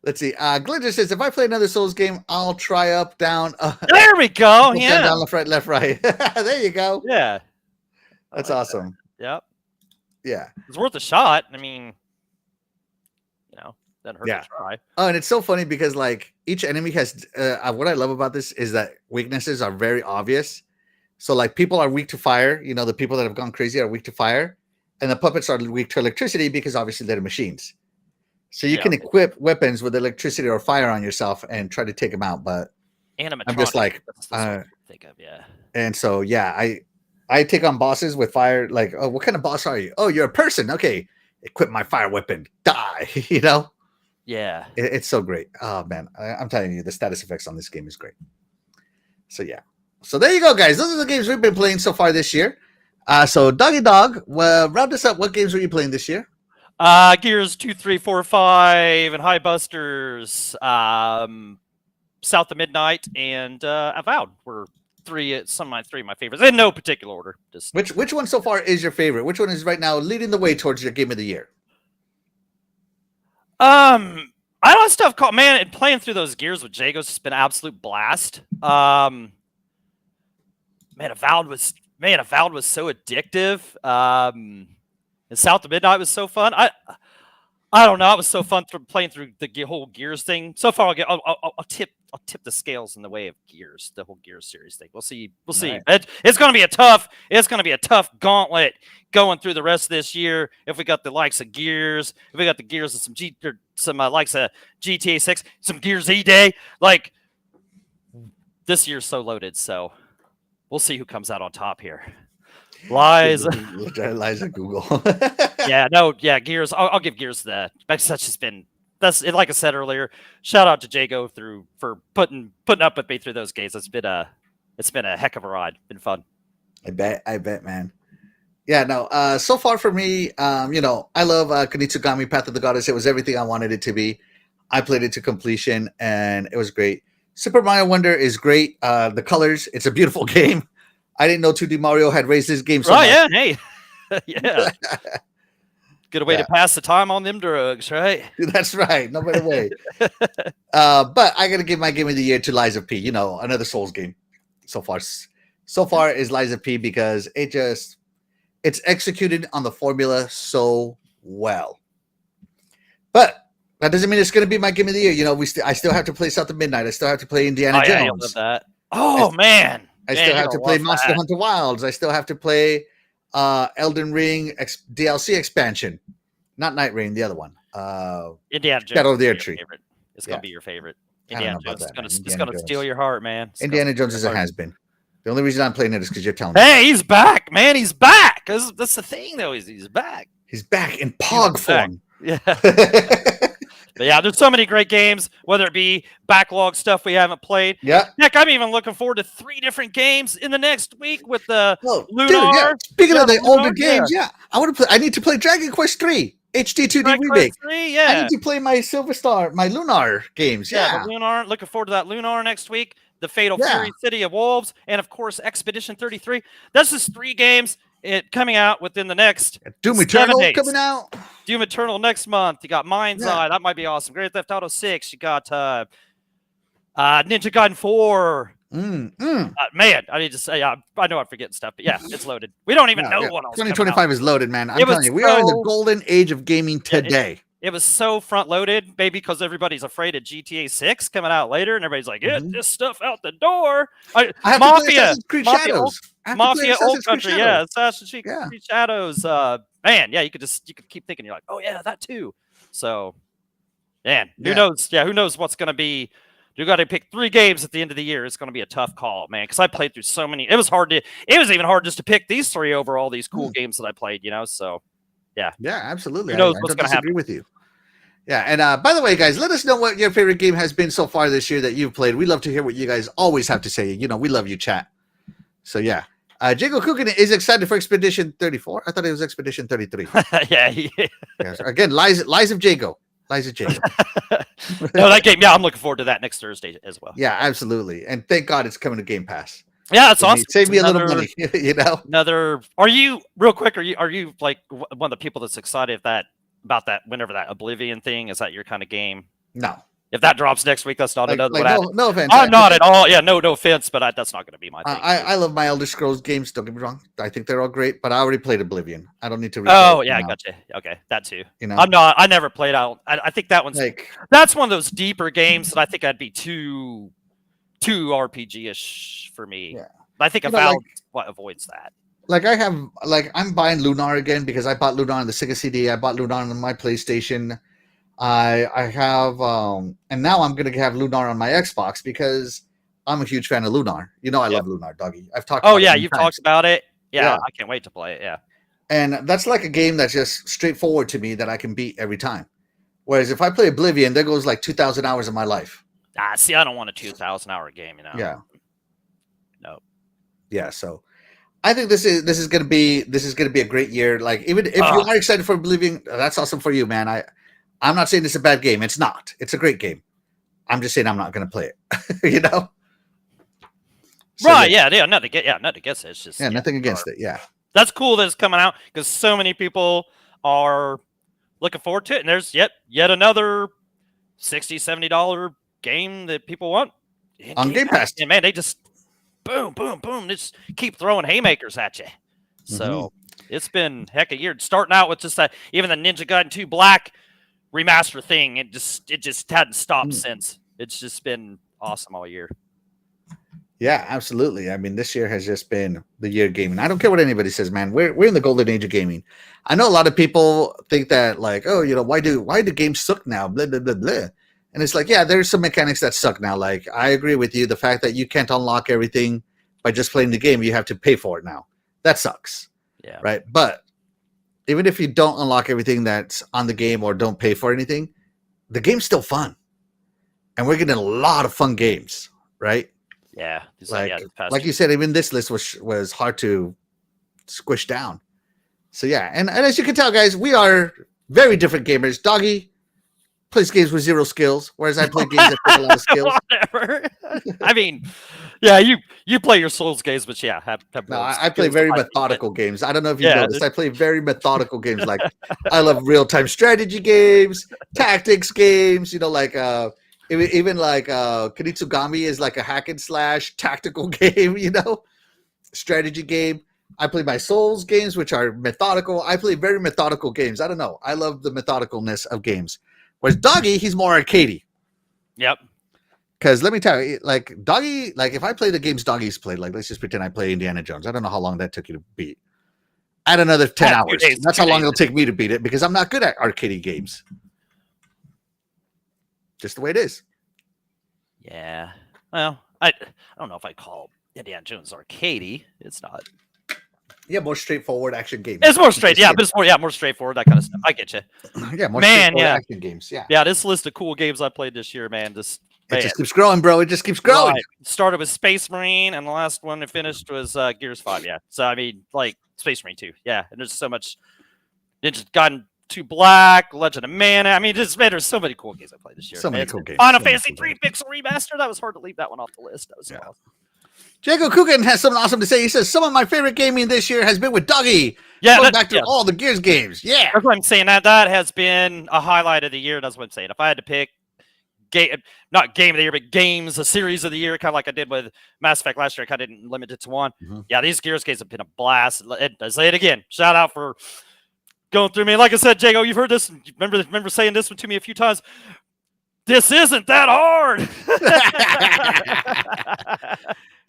Let's see. Glitter says, if I play another Souls game, I'll try up, down. There we go. Yeah. Down, left, right. There you go. Yeah. That's awesome. That. Yep. Yeah. It's worth a shot. I mean, doesn't hurt to try. Oh, and it's so funny because like each enemy has, what I love about this is that weaknesses are very obvious. So like people are weak to fire. The people that have gone crazy are weak to fire. And the puppets are weak to electricity because obviously they're machines. So you can equip weapons with electricity or fire on yourself and try to take them out. But I'm just like, think of, yeah. And so, I take on bosses with fire. Like, oh, what kind of boss are you? Oh, you're a person. Okay. Equip my fire weapon. Die. Yeah. It's so great. Oh, man. I'm telling you, the status effects on this game is great. So, yeah. So there you go, guys. Those are the games we've been playing so far this year. So, Doggy Dog, round us up. What games were you playing this year? Gears 2, 3, 4, 5, and High Busters, South of Midnight, and Avowed were some of my favorites in no particular order. Just which one so far is your favorite? Which one is right now leading the way towards your game of the year? I don't have stuff called and playing through those Gears with Jagos has been an absolute blast. Avowed was so addictive. And South of Midnight was so fun. I don't know. It was so fun playing through the whole Gears thing. So far, I'll tip the scales in the way of Gears, the whole Gears series thing. We'll see. Right. It's going to be a tough gauntlet going through the rest of this year. If we got the likes of Gears, if we got the Gears of some likes of GTA 6, some Gears E-Day, like this year's so loaded. So we'll see who comes out on top here. Liza Google. Gears. I'll give Gears that. Such has been like I said earlier. Shout out to Jago for putting up with me through those games. It's been a heck of a ride. Been fun. I bet, man. Yeah, no. So far for me, I love Kunitsugami Path of the Goddess. It was everything I wanted it to be. I played it to completion, and it was great. Super Mario Wonder is great. The colors. It's a beautiful game. I didn't know 2D Mario had raised this game so much. Yeah, hey. Yeah. Good way to pass the time on them drugs, right? That's right. No better way. But I got to give my game of the year to Liza P. Another Souls game. So far is Liza P because it's executed on the formula so well. But that doesn't mean it's going to be my game of the year. I still have to play South of Midnight. I still have to play Indiana Jones. Yeah, I love that. Oh, man. I still have to play Monster Hunter Wilds. I still have to play Elden Ring DLC expansion. Not Night Rain, the other one. Indiana Jones. Shadow of the Erdtree. It's going to be your favorite. Indiana Jones is going to steal your heart, man. Indiana Jones is a has-been. The only reason I'm playing it is because you're telling me. Hey, he's back, man. He's back. That's the thing, though. He's back. He's back in Pog form. Yeah. But yeah, there's so many great games, whether it be backlog stuff we haven't played. Yeah. Heck, I'm even looking forward to 3 different games in the next week with the Oh, Lunar. dude, yeah. Speaking of the older Lunar, games, yeah. I need to play Dragon Quest 3 HD 2D Dragon remake. Quest 3, I yeah. need to play my Silver Star, my Lunar games. Yeah, Yeah. the Lunar. Looking forward to that Lunar next week. The Fatal Yeah. Fury City of Wolves, and of course Expedition 33. That's just 3 games coming out within the next Doom 7 Eternal days. coming out. Doom Eternal next month. You got Mind's Yeah. Eye. That might be awesome. Grand Theft Auto 6. You got Ninja Gaiden 4. Man, I need to say, I know I'm forgetting stuff, but yeah, it's loaded. We don't even know what else. 2025 is loaded, man. I'm telling you, we are in the golden age of gaming today. It was so front loaded, maybe because everybody's afraid of GTA 6 coming out later, and everybody's like, "Get this stuff out the door." I have Mafia, to play Assassin's Creed Shadows. Mafia Old Country, yeah, Assassin's Creed Yeah. Shadows. Man, yeah, you could keep thinking, you're like, "Oh yeah, that too." So, man, who knows? Yeah, who knows what's going to be? You got to pick 3 games at the end of the year. It's going to be a tough call, man, because I played through so many. It was even hard just to pick these 3 over all these cool games that I played. So. Yeah, absolutely. Who knows I what's don't going to happen? disagree with you. Yeah, and by the way, guys, let us know what your favorite game has been so far this year that you've played. We love to hear what you guys always have to say. We love you, chat. So yeah, Jago Cookin is excited for Expedition 34. I thought it was Expedition 33. yeah. Again, lies of Jago. Lies of Jago. No, that game. Yeah, I'm looking forward to that next Thursday as well. Yeah, absolutely. And thank God it's coming to Game Pass. Yeah, it's awesome. Save me a little money. Are you real quick? Are you like one of the people that's excited about that whenever that Oblivion thing is that your kind of game? No. If that drops next week, that's not another one. No offense. I'm not at all. Yeah, no offense, but that's not going to be my thing. I love my Elder Scrolls games. Don't get me wrong. I think they're all great, but I already played Oblivion. I don't need to. Oh yeah, I gotcha. Okay, that too. I never played out. I think that one's that's one of those deeper games that I think I'd be too RPG-ish for me. Yeah. I think Avowed avoids that. I'm buying Lunar again because I bought Lunar on the Sega CD. I bought Lunar on my PlayStation. I have and now I'm gonna have Lunar on my Xbox because I'm a huge fan of Lunar. I love Lunar, doggy. I've talked. Oh yeah, you've talked about it. Yeah, I can't wait to play it. Yeah, and that's like a game that's just straightforward to me that I can beat every time. Whereas if I play Oblivion, there goes like 2,000 hours of my life. See, I don't want a 2,000-hour game. Yeah. No. Yeah. So I think this is gonna be a great year. Like even if you are excited for Oblivion, that's awesome for you, man. I'm not saying it's a bad game. It's not. It's a great game. I'm just saying I'm not going to play it. So, right? Yeah. Nothing against it. It's just nothing against it. Yeah. That's cool that it's coming out because so many people are looking forward to it, and there's yet another $60, $70 game that people want on Game Pass. And man, they just boom, boom, boom. They just keep throwing haymakers at you. So it's been heck of a year. Starting out with just that, even the Ninja Gaiden 2 Black remaster thing, it just hadn't stopped since. It's just been awesome all year. Yeah, absolutely. I mean, this year has just been the year of gaming. I don't care what anybody says, man. We're in the golden age of gaming. I know a lot of people think that like, oh, why do games suck now? Blah blah blah blah. And it's like, yeah, there's some mechanics that suck now. Like, I agree with you. The fact that you can't unlock everything by just playing the game, you have to pay for it now. That sucks. Yeah. Right. But even if you don't unlock everything that's on the game or don't pay for anything, the game's still fun. And we're getting a lot of fun games, right? Yeah. Like you said, even this list was hard to squish down. So yeah, and as you can tell, guys, we are very different gamers. Doggy plays games with 0 skills, whereas I play games that take a lot of skills. Whatever. I mean, yeah, you play your Souls games, but yeah, I play very methodical games. I don't know if you noticed. I play very methodical games. Like I love real-time strategy games, tactics games. Even like Kunitsugami is like a hack and slash tactical game. Strategy game. I play my Souls games, which are methodical. I play very methodical games. I don't know. I love the methodicalness of games. Whereas Doggy, he's more arcadey. Yep. Because let me tell you, like Doggy, like if I play the games Doggy's played, like let's just pretend I play Indiana Jones. I don't know how long that took you to beat. Add another 10 hours. That's how long it'll take me to beat it because I'm not good at arcadey games. Just the way it is. Yeah. Well, I don't know if I call Indiana Jones arcadey. It's not. Yeah, more straightforward action games. It's more straight, yeah, but it's more straightforward, that kind of stuff. I get you. Yeah, more Man, straightforward yeah. action games. Yeah. Yeah, this list of cool games I played this year, man, It man. just keeps growing, bro. It just keeps growing. Right. Started with Space Marine, and the last one I finished was Gears 5. Yeah. So I mean, like Space Marine 2. Yeah. And there's so much. Ninja Gaiden 2 Black, Legend of Mana. I mean, there's so many cool games I played this year. So many cool games. Final Fantasy 3 Pixel Remaster. That was hard to leave that one off the list. That was so awesome. Jago Kugan has something awesome to say. He says, some of my favorite gaming this year has been with Doggy. Yeah, going back to all the Gears games. Yeah. That's what I'm saying. That has been a highlight of the year. That's what I'm saying. If I had to pick not game of the year, but games, a series of the year, kind of like I did with Mass Effect last year. I kind of didn't limit it to one. Mm-hmm. Yeah, these Gears games have been a blast. I say it again. Shout out for going through me. Like I said, Jago, you've heard this. Remember saying this one to me a few times. This isn't that hard.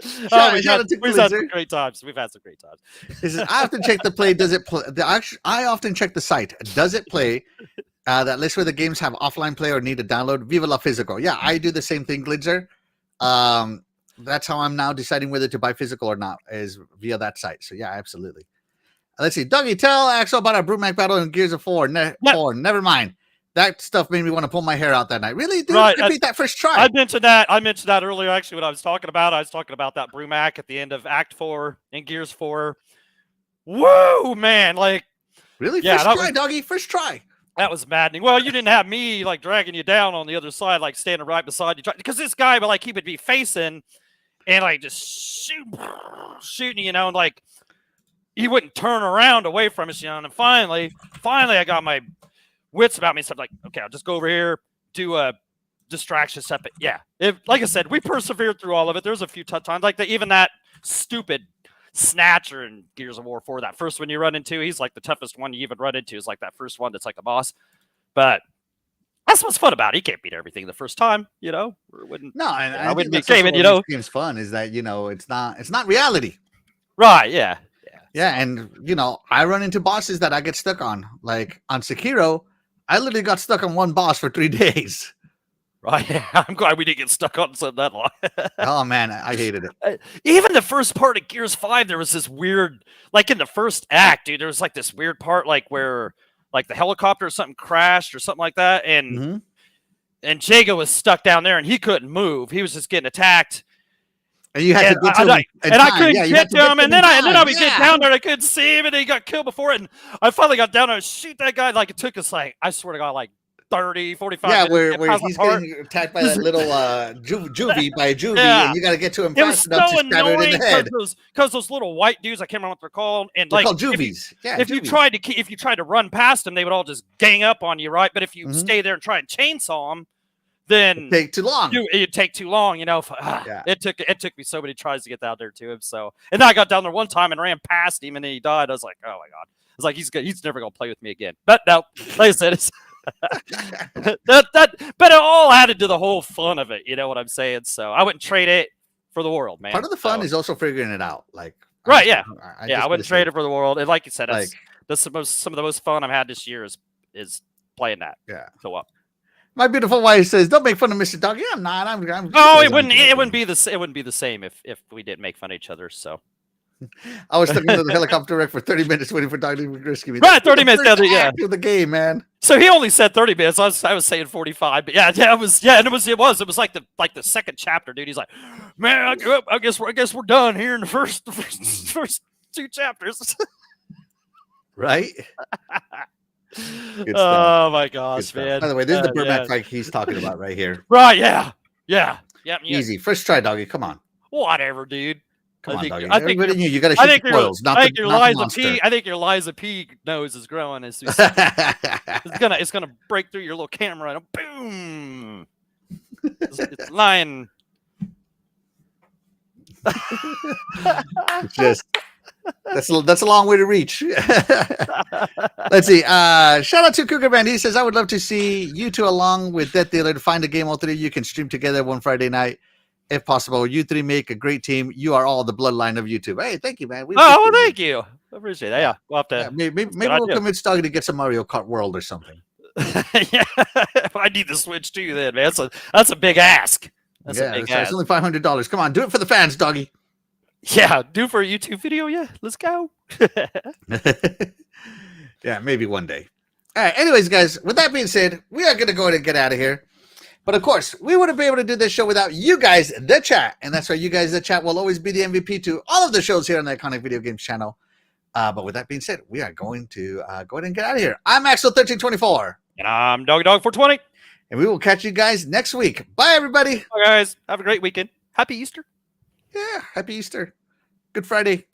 We've had some great times. We've had some great times. This is, I often check the play. Does it play? I often check the site. Does it play? That list where the games have offline play or need to download. Viva la physical. Yeah, I do the same thing, Glitzer. That's how I'm now deciding whether to buy physical or not, is via that site. So yeah, absolutely. Let's see. Dougie, tell Axel about our Brewmac battle in Gears of 4. 4. Never mind. That stuff made me want to pull my hair out that night. Really? Dude, right. I beat that first try. I mentioned that earlier, actually, when I was talking about that Brewmac at the end of Act 4 in Gears 4. Woo, man. Like, really? Yeah, first try, Doggy. First try. That was maddening. Well, you didn't have me, like, dragging you down on the other side, like, standing right beside you. Because this guy, but like, he would be facing and, like, just shooting, and, like, he wouldn't turn around away from us, and finally, I got my wits about me and stuff like, okay, I'll just go over here, do a distraction stuff. But yeah, like I said, we persevered through all of it. There's a few times, like even that stupid Snatcher in Gears of War 4, that first one you run into, he's like the toughest one you even run into, is like that first one that's like a boss. But that's what's fun about it. You can't beat everything the first time, No, and I wouldn't be gaming, game's fun is that, it's not reality. Right, yeah. Yeah, and I run into bosses that I get stuck on. Like on Sekiro, I literally got stuck on one boss for 3 days. Right, yeah, I'm glad we didn't get stuck on something that long. Oh man, I hated it. Even the first part of Gears 5, there was this weird, like in the first act, dude, there was like this weird part, like where like the helicopter or something crashed or something like that, and Jago was stuck down there and he couldn't move. He was just getting attacked. And you had to get to him I couldn't get to him, and then I would get down there, and I couldn't see him, and he got killed before it, and I finally got down there and shoot that guy. Like, it took us, like, I swear to God, like 30, 45 minutes. Yeah, where he's getting attacked by that little juvie, and you got to get to him fast enough to stab it in the head. Because those little white dudes, I can't remember what they're called, and they're like called juvies. If you tried to run past them, they would all just gang up on you, right? But if you stay there and try and chainsaw them, then it'd take too long. It'd take too long, It took me so many tries to get down there to him. So, and then I got down there one time and ran past him, and then he died. I was like, oh my God! I was like, he's never gonna play with me again. But no, like I said, it's but it all added to the whole fun of it. You know what I'm saying? So I wouldn't trade it for the world, man. Part of the fun is also figuring it out, like right, I wouldn't trade it for the world. And like you said, some of the most fun I've had this year is playing that. Yeah. So up. My beautiful wife says, "Don't make fun of Mr. Dog." Yeah, I'm not. I'm it wouldn't be the same if we didn't make fun of each other. So I was stuck into the helicopter wreck for 30 minutes waiting for Dog to rescue me. Right, 30 minutes. Yeah, of the game, man. So he only said 30 minutes. I was saying 45, but it was like the second chapter, dude. He's like, man, I guess we're done here in the first 2 chapters. Right. Oh my gosh, man! By the way, this is the Burmac fight he's talking about right here. Right? Yeah. Easy. First try, Doggy. Come on. Whatever, dude. Come on, Doggy. I think you got to shoot the coils, not the monster. I think your Liza P nose is growing. It's gonna break through your little camera and boom. It's lying. It's just. That's a long way to reach. Let's see. Shout out to Cougar Band. He says, I would love to see you two along with Death Dealer to find a game all 3 of you can stream together one Friday night. If possible, you 3 make a great team. You are all the bloodline of YouTube. Hey, thank you, man. Thank you. I appreciate that. Yeah, we'll have to. Maybe we'll convince Doggy to get some Mario Kart World or something. Yeah, I need the Switch too, then, man. That's a big ask. That's a big ask. It's only $500. Come on, do it for the fans, Doggy. Yeah, due for a YouTube video. Yeah, let's go. Yeah, maybe one day. All right. Anyways, guys, with that being said, we are going to go ahead and get out of here. But of course, we wouldn't be able to do this show without you guys, the chat. And that's why you guys, the chat, will always be the MVP to all of the shows here on the Iconic Video Games channel. But with that being said, we are going to go ahead and get out of here. I'm Axel1324. And I'm Dog420. And we will catch you guys next week. Bye, everybody. Bye, guys. Have a great weekend. Happy Easter. Yeah, happy Easter. Good Friday.